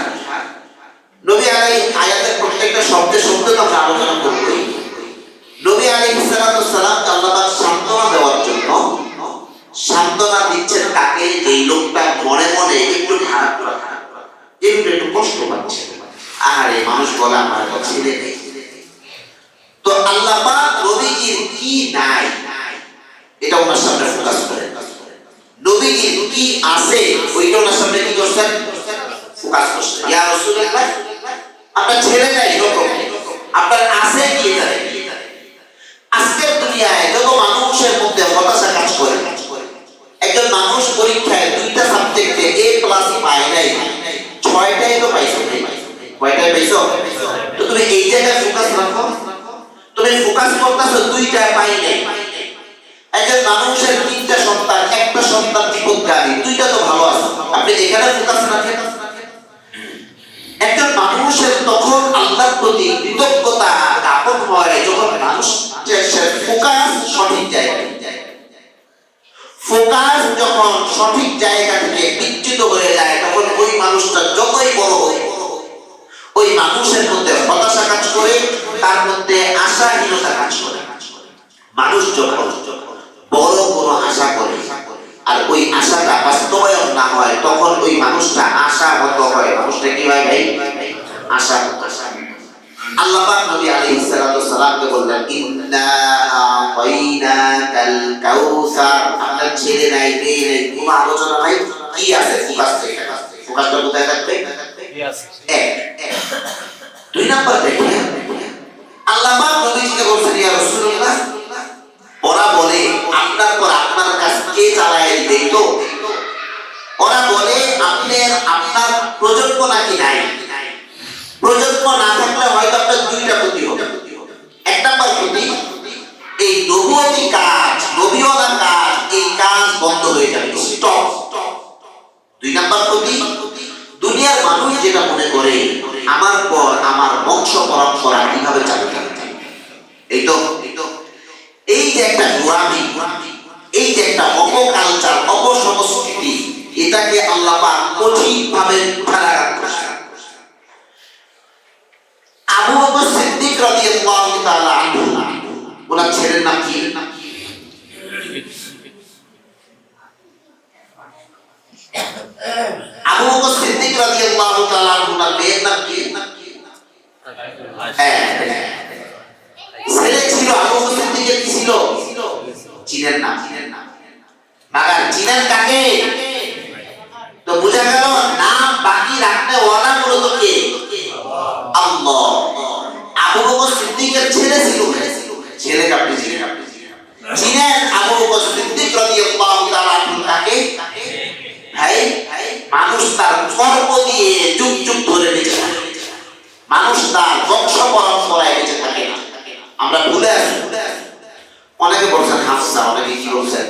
নবী আলাইহিস আয়াতের প্রত্যেকটা শব্দে শব্দে তো আমরা আলোচনা করবই। নবী আলাইহিস সালামকে আল্লাহ পাক সান্ত্বনা দেওয়ার জন্য সান্ত্বনা দিচ্ছেন তাকে, এই লোকটা মনে মনে একটু খারাপ লাগে, একটু কষ্ট পাচ্ছে। আরে মানুষ বলে আমার তো ছেলে নেই। তো আল্লাহ পাক নবীজির কি নাই এটা ওনার সামনে ফোকাস করেন। নবীজির কি আছে ওইটা ওনার সামনে কি করছেন? ফোকাস করছেন। ইয়া রাসূলুল্লাহ, আপনার ছেলে নাই, আপনার আছে কি? আজকের দুনিয়ায় যত মানুষের মধ্যে হতাশা কাজ করে, একজন মানুষ পরীক্ষায় 2টা সাবজেক্টে A+ পায় নাই, 6টাই তো পাইছো। কয়টাই পাইছো? তো তুমি এই জায়গায় ফোকাস রাখো। তুমি ফোকাস করতেছো 2টা পাই নাই। একজন মানুষের 3টা সন্তান, একটা সন্তান বিপদগামী, 2টা তো ভালো আছে, আপনি এখানে ফোকাস রাখেন। একজন মানুষের তখন আল্লাহর প্রতি কৃতজ্ঞতা জ্ঞাপন হয় যখন মানুষের ফোকাস সঠিক জায়গায়। ফোকাস যখন সঠিক জায়গা থেকে বিচ্যুত হয়ে যায়, তখন ওই মানুষটা যতই বড় হয়, ওই মানুষের মধ্যে হতাশা কাজ করে, তার মধ্যে আশাহীনতা কাজ করে। মানুষ যখন বড় কোনো আশা করে আর ওই আশাটা বাস্তবায়ন না হয় তখন ওই মানুষটা আশাহত হয়। মানুষটা কি হয় ভাই? আশাহত। আল্লাহ পাক নবী আলাইহিস সালাতু ওয়াস সালামকে বললেন, ইন্না আতাইনাকাল কাউসার। আপনার ছেলে নাই, মেয়ে নাই, কোনো আলোচনা নাই, কি আছে? ফোকাসটা কোথায় থাকবে? দুই নাম্বার দেখেন, আল্লাহ পাক নবীজিকে বলছেন, ইয়া রাসূলুল্লাহ, ওরা বলে আপনার পর আপনার কাছে কে চালায় দিবে? তো ওরা বলে আপনার প্রজন্ম নাকি নাই। প্রজন্ম না থাকলে হয়তো আপনার দুইটা ক্ষতি হবে। এক নাম্বার ক্ষতি, এই নবুয়তি কাজ, নবীওয়ালা কাজ, এই কাজ বন্ধ হয়ে যাবে, স্টপ। দুই নাম্বার ক্ষতি, দুনিয়ার মানুষ যেটা মনে করে আমার পর আমার বংশ পরম্পরা কিভাবে চালু থাকবে। এই যে একটা গোলামি, এই যে একটা অপকালচার, অপসংস্কৃতি, এটাকে আল্লাহ পাক কঠিনভাবে উঠারাঘাত করেছেন। আবু বকর সিদ্দিক রাদিয়াল্লাহু তাআলা আনহু, ওনার ছেলের নাম কি? আবু বকর সিদ্দিক রাদিয়াল্লাহু তাআলা আনহু, ওনার মেয়ের নাম কি? ছেলে ছিল আবু বকর সিদ্দিকের, কি ছিল? চিনেন না? মাগার চিনেন কাকে? তো বোঝা গেল নাম বাকি রাখতে ওয়ালা মূলত কে? আল্লাহ। আবু বকর সিদ্দিকের ছেলে ছিল, ছেলে আপনি চিনেন? আবু বকর সিদ্দিক রাদিয়াল্লাহু তাআলা আনহু কাকে? ভাই, মানুষ তার কর্ম দিয়ে যুগ যুগ ধরে বেঁচে থাকে, মানুষ তার বংশ পরম্পরায় বেঁচে থাকে না। আমরা ভুলে আসি। অনেকে বলছেন হাফসা, অনেকে কি বলছেন?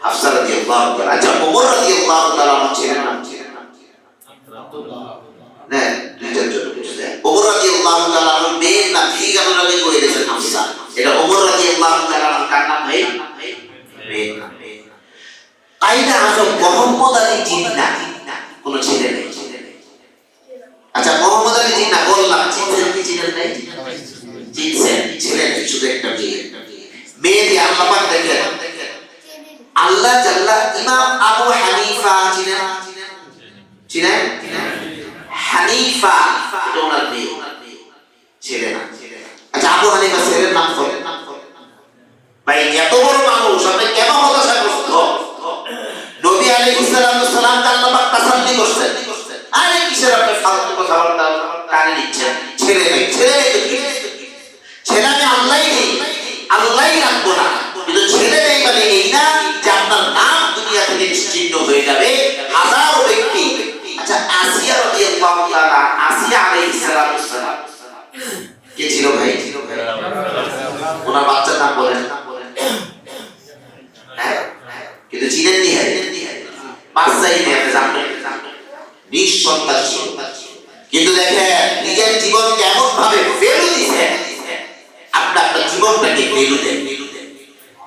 হাফসা রাদিয়াল্লাহু তাআলা। আচ্ছা, ওমর রাদিয়াল্লাহু তাআলা ছিলেন না? না, দুইটার জন্য বুঝলেন। ওমর রাদিয়াল্লাহু তাআলা মেয়ের নাম কি কেন রাখে করে দিয়েছেন হাফসা? এটা ওমর রাদিয়াল্লাহু তাআলা কার নাম ভাই? মেয়ের নাম। কাইদা আজম মোহাম্মদ আলী জিন্নাহ, কোন ছেলে নেই। আচ্ছা, মোহাম্মদ আলী জিন্নাহ বললাম, চিনছেন কি চিনেন নাই? চিনছেন, ছেলে নেই, শুধু একটা মেয়ে। মেয়ে দিয়ে আল্লাহ পাক দেখেন, আল্লাহ জাল্লাহ ইমাম আবু হানিফা চিনেন? হানিফা, এটা ওনার মেয়ে, ছেলে না। আচ্ছা, আবু হানিফা ছেলের নাম বলেন ভাই। এত বড় মানুষ, আপনি কেন হতাশাগ্রস্ত? নবী আলাইহিস সালাতু সালাম আল্লাহ পাক তাসাল্লি করছেন, আরে কিসের আপনি ফালতু কথাবার্তা কানে নিচ্ছেন? ছেলে নেই, ছেলে আমি আল্লাহই নেই, আল্লাহই রাখবো না। কিন্তু ছেলে নেই মানে এই না যে আপনার নাম দুনিয়া থেকে নিশ্চিহ্ন হয়ে যাবে। হাজারো ব্যক্তি, আচ্ছা আসিয়া রাদিয়াল্লাহু তাআলা, আসিয়া আলাইহিস সালাতু সালাম কে ছিল ভাই? ওনার বাচ্চার নাম বলেন। কিন্তু চিনেননি? বাচ্চাই নেই, আপনি জানবেন, নিঃসন্তান ছিল। কিন্তু দেখেন নিজের জীবন কেমন ভাবে ভ্যালু দিয়েছেন। আপনার জীবনটাকে ভ্যালু দেন,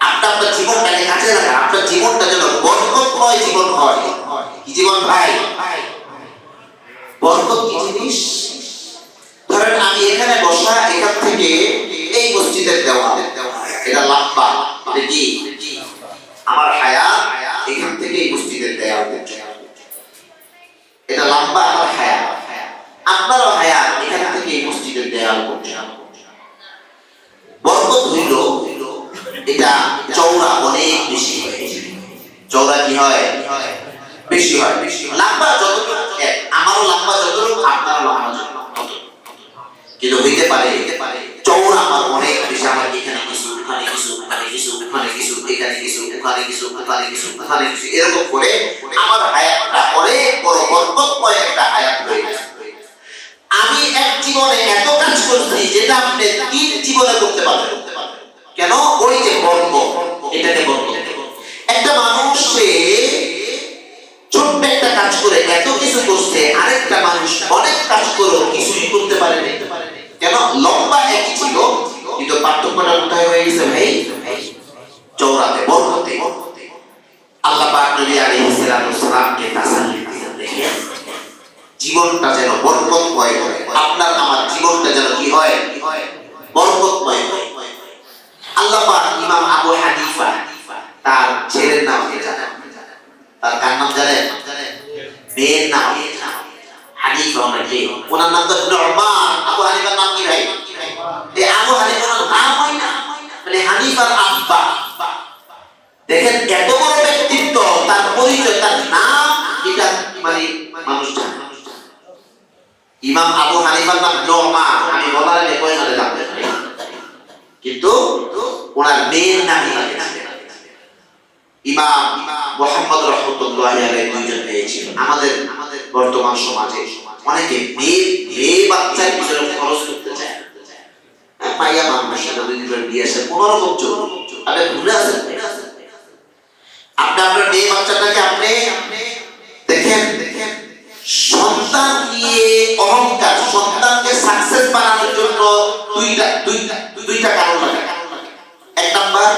আপনার জীবনটাকে কাজে লাগান। আপনার জীবনটা যেন বরকতময় জীবন হয়। কি জীবন ভাই? বরকত কি জিনিস? ধরেন আমি এখানে বসা, এখান থেকে এই মসজিদের দেওয়াল, এটা লম্বা, এটা কি আমার হায়াত, এখান থেকে এই মসজিদের দেওয়াল, এটা লম্বা আমার হায়াত। আপনারও হায়াত, এখান থেকে এই মসজিদের দেওয়াল করছে। বরকত হইল এটা চওড়া অনেক বেশি হয়। চওড়া কি হয়? বেশি হয়। লম্বা যতটুকু, আমারও লম্বা যতটুকু, আপনারও লম্বা যতটুকু, কিন্তু হইতে পারে চওড়া আমার অনেক বেশি। আমার এখানে কিছু, ওখানে কিছু, ওখানে কিছু, ওখানে কিছু, এখানে কিছু, ওখানে কিছু, ওখানে কিছু, ওখানে কিছু, এরকম করে আমার হায়াতটা অনেক বড় বরকতময় একটা হায়াত হয়ে গেছে। আমি এক জীবনে এত কাজ করছি যেটা আপনি 3 জীবনে করতে পারবেন। কেন? ওই যে বরকত, এটাকে বরকত। একটা মানুষ ছোট্ট একটা কাজ করে এত কিছু করছে, আরেকটা মানুষ অনেক কাজ করে কিছুই করতে পারে না। কেন? লম্বা একই ছিল, কিন্তু পার্থক্যটা কোথায় হয়ে গেছে ভাই? চওড়াতে, বরকতে। আল্লাহ পাক নবী আলাইহিস সালামকে তাসাল্লি দিয়েছেন, দেখেন জীবনটা যেন বরকতময় হয়। আপনার আমার জীবনটা যেন কি হয়? বরকতময় হয়। আল্লাহ পাক ইমাম আবু হানিফা, তার ছেলের নাম কি জানেন? তার কার নাম জানেন? মেয়ের নাম হানিফা। অনেকে ওনার নাম তো নুরমান। আবু হানিফার নাম কি ভাই? এই আবু হানিফার নাম হয় না, মানে হানিফার আব্বা। দেখেন এত বড় ব্যক্তিত্ব, তার পরিচয়, তার নাম, এটা মানে মানুষ জানে। ইমাম আবু হানিফার নাম নুরমান। আমি বলার আগে কই ধরে জানতে পারি, কিন্তু ওনার মেয়ের নাম ইমাম মুহাম্মদ রাহমাতুল্লাহি আলাইহি দুইজন মেয়ে ছিল। আমাদের বর্তমান সমাজে অনেকে মেয়ে বাচ্চার পিছনে খরচ করতে চায়। মাইয়া মানুষের দুই দিন বিয়ে আসে কোন রকম চলবে। আপনি ভুলে আছেন, আপনি আপনার মেয়ে বাচ্চাটাকে আপনি দেখেন সন্তান নিয়ে অহংকার, সন্তানকে সাকসেস বানানোর জন্য দুইটা কারণ লাগে। এক নাম্বার,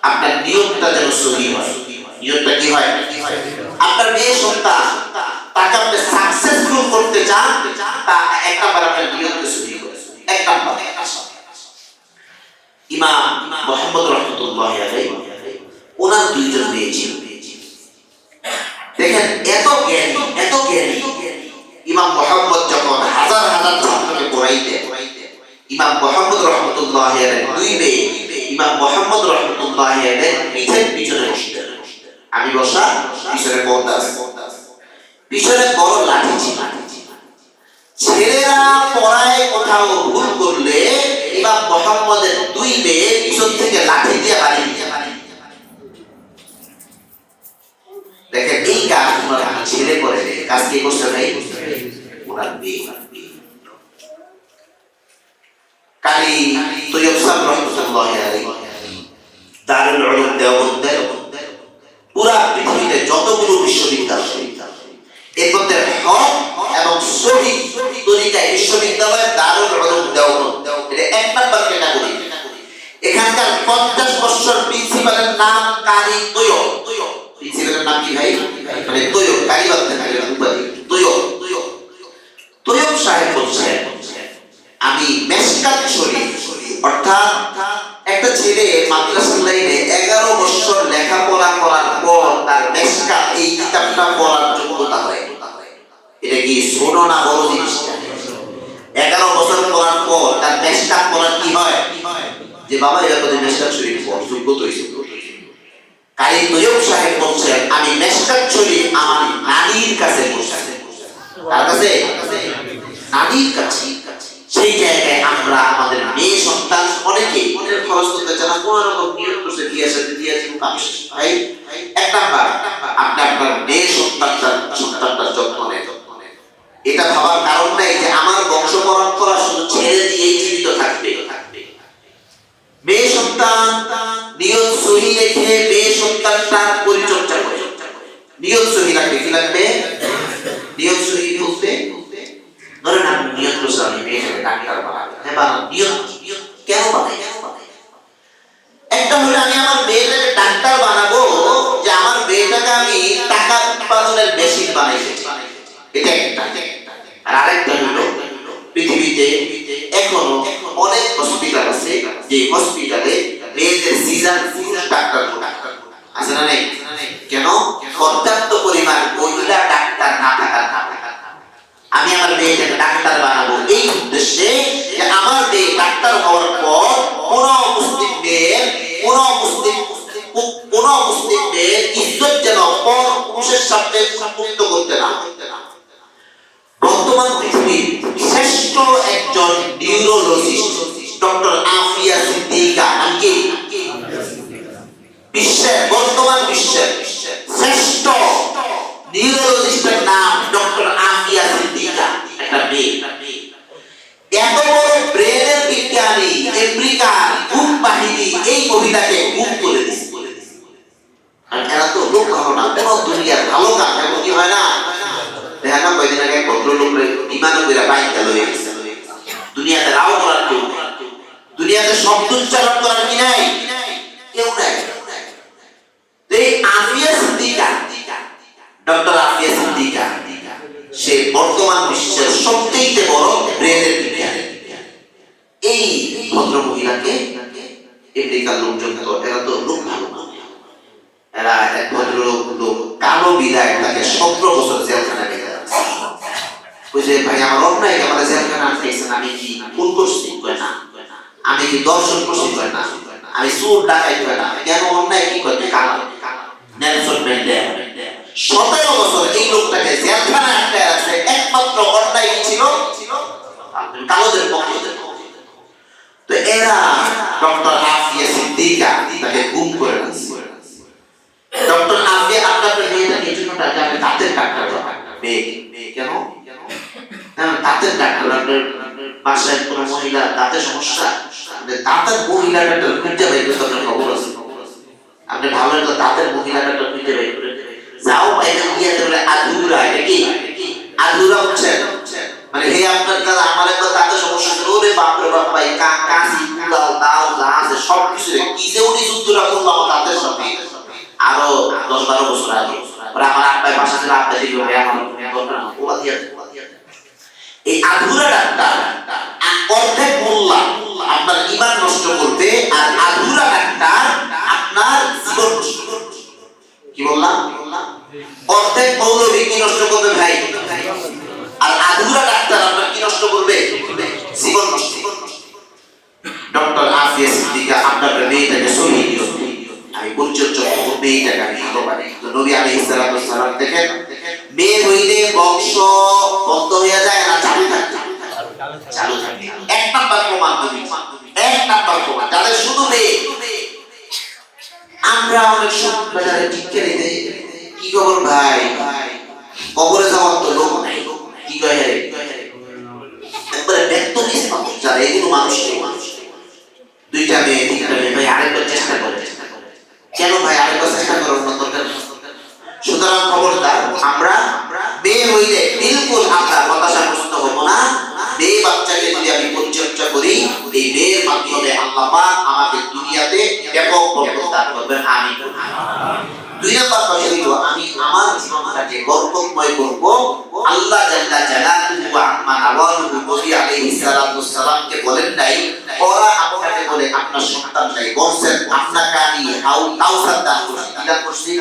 আপনার নিয়তটা যেন সহি হয়। নিয়তটা কি হয়? আপনার মেয়ে সন্তান তাকে আপনি সাকসেসফুল করতে চান, তা এক নাম্বার আপনার নিয়তটা সহি করে। এক নাম্বার। ইমাম মুহাম্মদ রাহমাতুল্লাহি আলাইহি ওনার দুইজন মেয়ে ছিল। দেখেন এত জ্ঞানী, এত জ্ঞানী। ইমাম মুহাম্মদ যখন হাজার হাজার ছাত্রকে পড়াইতেন, ইমাম মুহাম্মদ রাহমাতুল্লাহি আলাইহি দুই মেয়ে ইমাম মুহাম্মদ রাহমাতুল্লাহি আলাইহি পিছনে বসতেন। আমি বসা, পিছনে পর্দা আছে, পিছনে বড় লাঠি ছিল। ছেলেরা পড়ায় কোথাও ভুল করলে ইমাম মুহাম্মদের দুই মেয়ে পিছন থেকে লাঠি দিয়ে বাড়ি দিয়ে। দেখেন এই কাজ ওনার ছেলে করে, কাজ কে করছে ভাই? ওনার মেয়ে। কালী তৈয়ব সাহেব রাহমাতুল্লাহি আলাইহি দারুল উলুম দেওবন্দ, পুরা পৃথিবীতে যতগুলো বিশ্ববিদ্যালয়, এর মধ্যে হক এবং সহিহ তরিকায় বিশ্ববিদ্যালয় দারুল উলুম দেওবন্দ, এটা এক নাম্বার ক্যাটাগরি। এখানকার 50 বছর প্রিন্সিপালের নাম কারি তৈয়ব। প্রিন্সিপালের নাম কি ভাই? মানে তৈয়ব, কারি বাদ উপাধি তৈয়ব। তৈয়ব সাহেব বলছেন, আমি মেশকাত শরীফ, অর্থাৎ একটা ছেলে মাদ্রাসা লাইনে 11 বছর লেখাপড়া করার পর তার মেশকাত এই কিতাবটা পড়ার যোগ্যতা হয়। এটা কি ছোট না বড় জিনিস? 11 বছর পড়ার পর তার মেশকাত পড়ার কি হয়? যে বাবা এটা তো মেশকাত শরীফ পড়ার যোগ্যতা হইছে। কারি তৈয়ব সাহেব বলছেন, আমি মেশকাত শরীফ আমার নানির কাছে পড়ছি। কার কাছে? নানির কাছে। সেই জায়গায় আমরা আমাদের মেয়ে সন্তান অনেকে মনের খরচ করতে চান না, কোন রকম নিয়ত করছে বিয়ে সাথে দিয়ে দিব কাজ ভাই। এক নাম্বার, আপনি আপনার মেয়ে সন্তানটার যত্ন নেন। এটা ভাবার কারণ নাই যে আমার বংশ পরম্পরা শুধু ছেড়ে দিয়েই জীবিত থাকবে। মেয়ে সন্তান নিয়ত সহি রেখে মেয়ে সন্তানটার পরিচর্যা করে। নিয়ত সহি রাখবে, কি লাগবে? নিয়ত সহি বলতে ধরেন আপনি নিয়ত করছেন আমি মেয়েটাকে ডাক্তার বানাবো। হ্যাঁ বানান, নিয়ত কেন বানাই? একটা হলো আমি আমার মেয়েটাকে ডাক্তার বানাবো, যে আমার মেয়েটাকে আমি টাকা উৎপাদনের মেশিন বানাইছি, এটা একটা। আর আরেকটা হলো পৃথিবীতে এখনো অনেক হসপিটাল আছে যে হসপিটালে মেয়েদের সিজার পুরুষ ডাক্তার আছে না নেই? কেন? পর্যাপ্ত পরিমাণ মহিলা ডাক্তার না থাকার কারণে। আমি আমার মেয়েটাকে ডাক্তার বানাবো এই উদ্দেশ্যে যে আমার মেয়ে ডাক্তার হওয়ার পর কোন মুসলিম মেয়ের ইজ্জত যেন পর পুরুষের সাথে সম্পৃক্ত করতে না। বর্তমান পৃথিবীর শ্রেষ্ঠ একজন নিউরোলজিস্ট ডক্টর আফিয়া সিদ্দিকা, নাকি বর্তমান বিশ্বের শ্রেষ্ঠ নিউরোলজিস্টের নাম ডক্টর আফিয়া সিদ্দিকা, একটা মেয়ে। এত বড় ব্রেনের বিজ্ঞানী, আমেরিকার ঘুম বাহিনী এই মহিলাকে ঘুম করে দিচ্ছে। আর এরা তো লোক ধারণা কোন দুনিয়ার ভালো কাজ এমন কি হয় না? দেখা না কয়েকদিন আগে ভদ্রলোকের বিমানে করে বাইক গেল, দুনিয়াতে রাও করার কেউ, দুনিয়াতে শব্দ উচ্চারণ করার কি নাই? কেউ নাই। এই আফিয়া সিদ্দিকা, ডক্টর আফিয়া সিদ্দিকা, সে বর্তমান বিশ্বের সবচেয়ে বড় ব্রেনের বিজ্ঞানী। এই ভদ্র মহিলাকে আমেরিকার লোকজন তো এরা তো লোক ভালো না, এরা এক ভদ্রলোক কালো কালো বিদায় তাকে 17 বছর জেলখানায় রেখে দিয়েছে। বুঝে ভাই আমার অন্যায় আমার জেলখানা আটকেছেন, আমি কি খুন করছি? কয় না। আমি কি দর্শন করছি? কয় না। আমি চোর ডাকাই? কয় না। কেন অন্যায় কি করতে? কালো নেলসন ম্যান্ডেলা 17 বছর এই লোকটাকে জেলখানায় আটকে রাখছে, একমাত্র অন্যায় ছিল কালোদের পক্ষে। তো এরা ডক্টর আফিয়া সিদ্দিকা তাকে গুম করে দিয়েছে। ডক্টর আফিয়া আপনার মেয়েটাকে এই জন্য দাঁতের ডাক্তার মেয়ে কেন দাঁতের ডাক্তার, আপনার বাসায় কোনো মহিলা দাঁতের সমস্যা, দাঁতের মহিলা ডাক্তার খুঁজে বের করতে আপনার খবর আছে? আপনি ভালো একটা দাঁতের মহিলা ডাক্তার খুঁজে বের করে যাও বাইরে গিয়ে বলে আধুরা, এটা কি আধুরা হচ্ছে মানে হে আপনার দাদা আমার একটা দাঁতের সমস্যা ছিল, ওরে বাপ রে বাপ ভাই কাশি কুড়াল দাও যা আছে সব কিছু কি যে উনি যুদ্ধটা করলো আমার দাঁতের সাথে আরো 10-12 বছর আগে। ওরা আমার আব্বাই বাসা ছিল, আব্বাই দিল আমার ওলা দিয়ে এই আধুরা ডাক্তার অর্ধেক মোল্লা আপনার ঈমান নষ্ট করবে, আর আধুরা ডাক্তার আপনার জীবন নষ্ট করবে। কি বললাম? অর্ধেক মৌলবী কি নষ্ট করবে ভাই, আর আধুরা ডাক্তার আপনার কি নষ্ট করবে? জীবন নষ্ট। ডক্টর আফিয়া সিদ্দিকা আপনার মেয়েটাকে শহীদ করবে, আমি পরিচর্যা করব মেয়েটাকে, আমি ভালো পারি। তো নবী আলাইহিস সালাম দেখেন মেয়ে হইলে বংশ বন্ধ হয়ে যায় না চালু থাকে? চালু থাকে। এক নাম্বার প্রমাণ নবী, এক নাম্বার প্রমাণ যাদের শুধু মেয়ে। আমরা অনেক সময় বাজারে টিকে দেই, কি খবর ভাই, কবরে যাওয়ার তো লোক নাই, কি কয় রে একবারে ব্যক্ত নিছে মানুষ, যারা এগুলো মানুষ দুইটা মেয়ে তিনটা মেয়ে ভাই আরেকবার চেষ্টা করে, কেন ভাই আরেকবার চেষ্টা করার না দরকার? সুতরাং খবরদার আমরা মেয়ে হইলে বিলকুল আমরা হতাশাগ্রস্ত হব না। মেয়ে বাচ্চাকে যদি আমি পরিচর্যা করি, এই মেয়ের মাধ্যমে আল্লাহ পাক আমাকে দুনিয়াতে ব্যাপক বরকত দান করবেন, আমিন। 2 নাম্বার কথা হলো আমি আমার জীবনটাকে বরকতময় করব। আল্লাহ জাল্লা জালালুহু ওয়া আম্মা নাওয়ালুহু নবী আলাইহিস সালাতুস সালামকে বলেন নাই ওরা আপনাকে বলে আপনার সন্তান নাই, বলছেন আপনাকে আমি কাউসার দান করছি, কি দান করছি?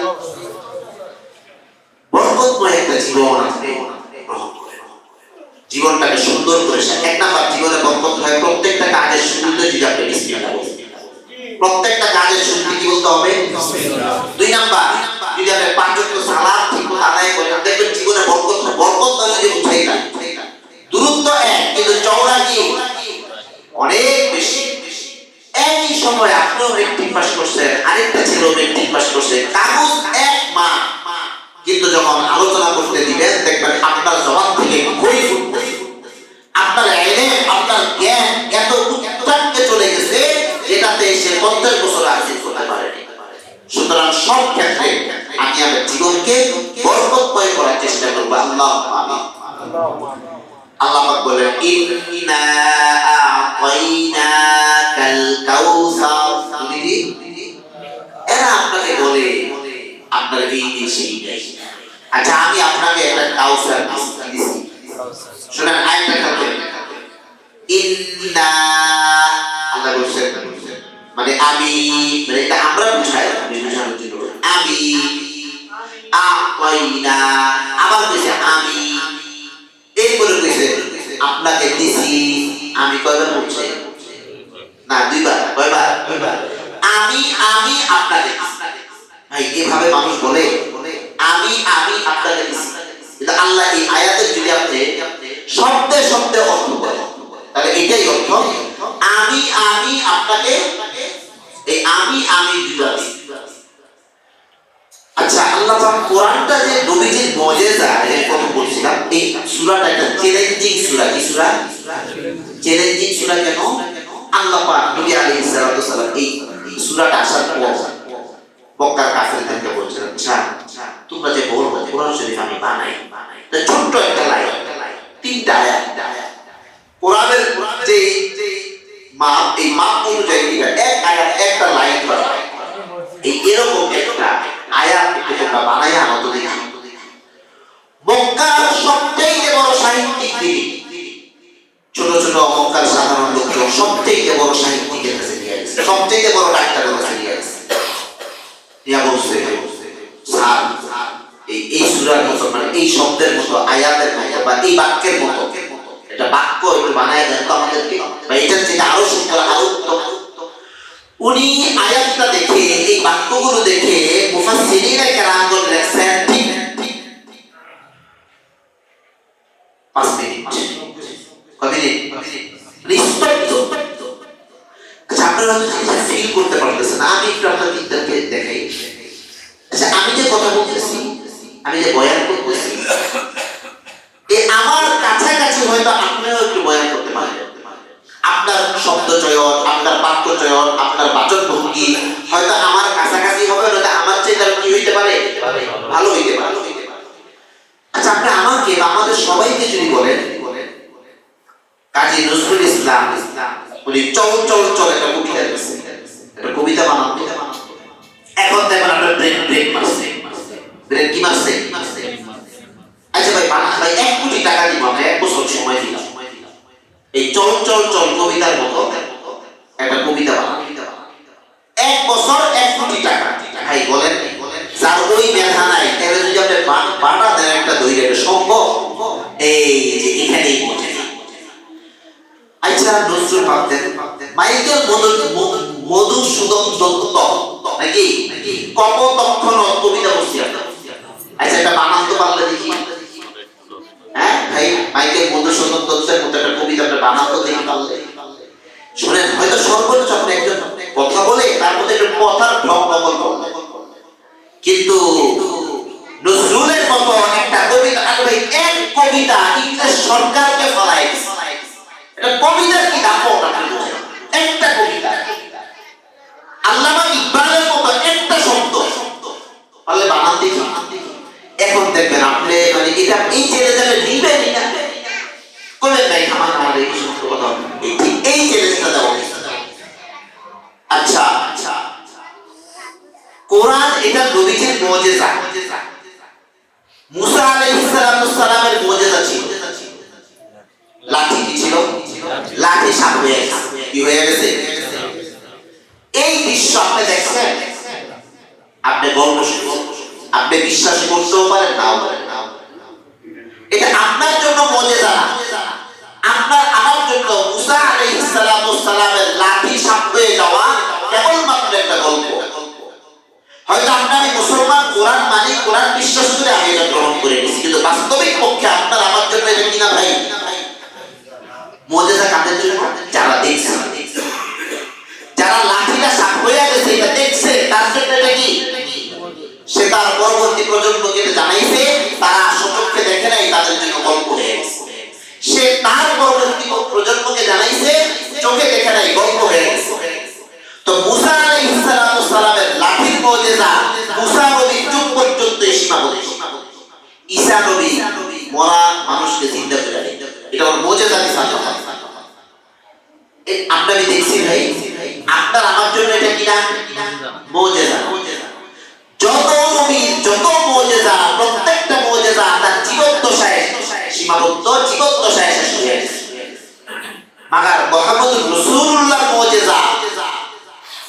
বরকতময় একটা জীবন আপনি গ্রহণ করেন, জীবনটাকে সুন্দর করে। এক নাম্বার জীবনে বরকত হয় প্রত্যেকটা কাজের শুরুতে যদি আপনি বিসমিল্লাহ বলেন, প্রত্যেকটা কাজের শুরুতে কি বলতে হবে? বিসমিল্লাহ। 2 নাম্বার যদি আপনি 5 ওয়াক্ত সালাত ঠিক আদায় করেন দেখবেন জীবনে বরকত হয়। বরকত মানে যে বুঝাই না, দূরত্ব এক কিন্তু চওড়া কি অনেক বেশি। একই সময় আপনিও মেট্রিক পাস করছেন, আরেকটা ছেলেও মেট্রিক পাস করছে, কাগজ এক মা, কিন্তু যখন আলোচনা করতে দিবেন দেখবেন আপনার জবান থেকে বই ফুটবে, আপনার এলেম আপনার জ্ঞান এত উচ্চাঙ্গে চলে গেছে যেটাতে সে 50 বছর আগে করতে পারেনি। সুতরাং সব ক্ষেত্রে আমি আমার জীবনকে বরকতময় করার চেষ্টা করব। আল্লাহ আমিন। আল্লাহ পাক বলেন ইন্না আ'তাইনাকাল কাউসার, এরা আপনাকে বলে আপনার এই সেই নাই। আচ্ছা আমি আপনাকে একটা কাউসার দিছি, শুনেন আয়াতটা খেয়াল করেন। ইন্না আল্লাহ বলেন মানে আমি, মানে এটা আমরা বুঝাই, আমি বুঝানোর জন্য আমি আ'তাইনা, আবার কইছে আমি, এরপরে কইছে আপনাকে দিছি। আমি কয়বার বলছি না? 2 বার। কয়বার? 2 বার। আমি আপনাকে দিছি। ভাই এভাবে মানুষ বলে আমি আপনাকে দিছি, কিন্তু আল্লাহ এই আয়াতের যদি আপনি শব্দে শব্দে অর্থ করেন তাহলে এটাই অর্থ আমি আপনাকে, এই আমি দুইবার দিছি। আচ্ছা আল্লাহ পাক কোরআনটা যে নবীজির মুজিজা এর কথা বলছিলাম, এই সূরাটা একটা চ্যালেঞ্জিং সূরা। কি সূরা? চ্যালেঞ্জিং সূরা কেন? আল্লাহ পাক নবী আলাইহিস সালাম এই সূরাটা আসার পর মক্কার কাফেরদেরকে বলছেন আচ্ছা তোমরা যে বলবো কোরআন শরীফ আমি বানাই, তো ছোট্ট একটা লাইন, 3টা আয়াত, কোরআনের যে মাপ, এই মাপ অনুযায়ী এক আয়াত একটা লাইন করা, এই এরকম একটা আয়াত তোমরা বানাইয়া আমাদের দেখি। মক্কার সবচেয়ে বড় সাহিত্যিক তিনি, ছোট ছোট মক্কার সাধারণ লোকজন সবচেয়ে বড় সাহিত্যিকের কাছে নিয়ে গেছে, সবচেয়ে বড় ডাক্তারের কাছে নিয়ে গেছে। ইয়া বলছে স্যার এই সূরার মতো, মানে এই শব্দের মতো, আয়াতের মতো বা এই বাক্যের মতো, এটা বাক্য একটু বানায় দেন তো আমাদেরকে, বা এটার চেয়ে আরো সুন্দর, আরো উত্তম। উনি আয়াতটা দেখে, এই বাক্যগুলো দেখে মুফাসসিরিনে কেরামগণ লেখছেন ঠিক 5 মিনিট। কত মিনিট? নিস্তব্ধ। আচ্ছা, আপনারা হয়তো জিনিসটা ফিল করতে পারতেছেন, আমি একটু আপনাদেরকে দেখাই। আচ্ছা, আমি যে কথা বলতেছি, আমি যে বয়ান করতেছি, আমার কাছাকাছি হয়তো আপনিও একটু বয়ান করতে পারেন। আপনার শব্দ চয়ন, আপনার বাক্য চয়ন, আপনার বাচন ভঙ্গি হয়তো আমার কাছাকাছি হবে, হয়তো আমার চেয়ে তার কি হইতে পারে, ভালো হইতে পারে। আচ্ছা, আপনি আমাকে বা আমাদের সবাইকে যদি বলেন কাজী নজরুল ইসলাম উনি চল চল চল একটা কবিতা লিখছেন, একটা কবিতা বানাতো, এখন দেখেন আপনার ব্রেন ব্রেক মারছে, ব্রেন কি মারছে? আচ্ছা ভাই, ভাই 1 কোটি টাকা দিব, আমরা 1 বছর সময় দিলাম, এই চল চল চল কবিতার মতো একটা কবিতা বানান, 1 বছর 1 কোটি টাকা। ভাই বলেন, যার ওই মেধা নাই তাহলে যদি আপনি বাটা দেন একটা দইরে সম্ভব? এই যে এখানেই পৌঁছে। আচ্ছা, নজরুল ভাবতেন মাইকেল মধুসূদন দত্ত নাকি কপোতক্ষণ কবিতা বলছি। আচ্ছা, এটা বানান তো পারলে দেখি। হ্যাঁ ভাই, মাইকেল মধুসূদন দত্তের মতো একটা কবিতা আপনি বানান তো দেখি পারলে। শুনেন, হয়তো সর্বোচ্চ আপনি একজন কথা বলে তার মধ্যে একটা কথার ঢং নকল করলেন, কিন্তু নজরুলের মতো একটা কবিতা, আরে ভাই এক কবিতা ইংরেজ সরকারকে ফলাই, এটা কবিতার কি দাম একটা কবিতা। আল্লামা ইকবালের মতো একটা শব্দ পারলে বানান দেখি। এখন দেখবেন আপনি মানে এটা এই চ্যালেঞ্জটা নিবেন না করলেন ভাই, আমার এই সমস্ত কথা এই চ্যালেঞ্জটা দেওয়া। আচ্ছা, কোরআন এটা নবীজির মুজিজা। মুসা আলাইহিস সালামের মুজিজা ছিল, লাঠি কি ছিল? লাঠি সাপ হয়ে গেছে। কি হয়ে গেছে? এই দৃশ্য আপনি দেখছেন, আপনি গল্প শুনছেন, আপনি বিশ্বাস করতেও পারেন নাও পারেন। এটা আপনার জন্য মুজিজা, আপনার আমার জন্য মুসা আলাইহিস সালামের লাঠি সাপ হয়ে যাওয়া কেবলমাত্র একটা গল্প। হয়তো আপনার মুসলমান, কোরআন মানি, কোরআন বিশ্বাস করে আমি এটা গ্রহণ করে নিয়েছি, কিন্তু বাস্তবিক পক্ষে আপনার আমার জন্য এটা কিনা ভাই মুজিজা। কাদের জন্য? যারা দেখছে, যারা লাঠিটা সাপ হয়ে গেছে এটা দেখছে, তার জন্য এটা কি? সে তার পরবর্তী প্রজন্মকে জানাইছে, তারা সচক্ষে দেখে নাই, তাদের জন্য গল্প হয়ে গেছে। সে তার পরবর্তী প্রজন্মকে জানাইছে, চোখে দেখে নাই, গল্প হয়ে গেছে। তো মুসা আলাইহিস সালামের লাঠির মুজিজা মুসা নবীর যুগ পর্যন্ত সীমাবদ্ধ। ঈসা নবী মরা মানুষকে জিন্দা করে দেন, এটা ওর মুজিজা দিছে। আপনারা দেখছেন ভাই, আপনার আমার জন্য এটা কিনা মুজিজা। যত নবী, যত মুজিজা, প্রত্যেকটা মুজিজা তার জীবদ্দশায় সীমাবদ্ধ, জীবদ্দশায় শেষ হয়ে গেছে। মাগার মুহাম্মদুর রাসূলুল্লাহর মুজিজা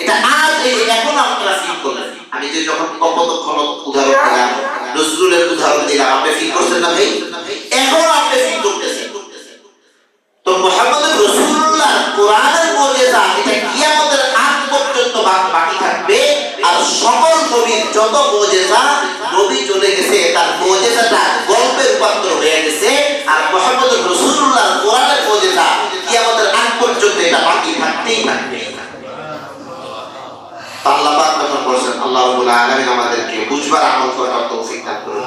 এটা আজ এই এখন আপনারা ফিল করলেন। আমি যে যখন কপোতক্ষণ উদাহরণ দিলাম, নজরুলের উদাহরণ দিলাম, আপনি ফিল করছেন না ভাই? এখন আপনি ফিল করতেছেন। তো মুহাম্মদুর রাসূলুল্লাহর কোরআনের মুজিজা এটা কিয়ামতের আগ পর্যন্ত বাকি থাকবে। আর সকল নবীর যত মুজিজা, নবী চলে গেছে তার মুজিজাটা গল্পে রূপান্তর হয়ে গেছে, আর মুহাম্মদুর রাসূলুল্লাহর কোরআনের মুজিজা কিয়ামতের আগ পর্যন্ত এটা বাকি থাকতেই থাকবে। আল্লাহ পাক তখন বলেন, আল্লাহ রাব্বুল আলামিন আমাদেরকে বুঝবার আমল করার তৌফিক দান করুন।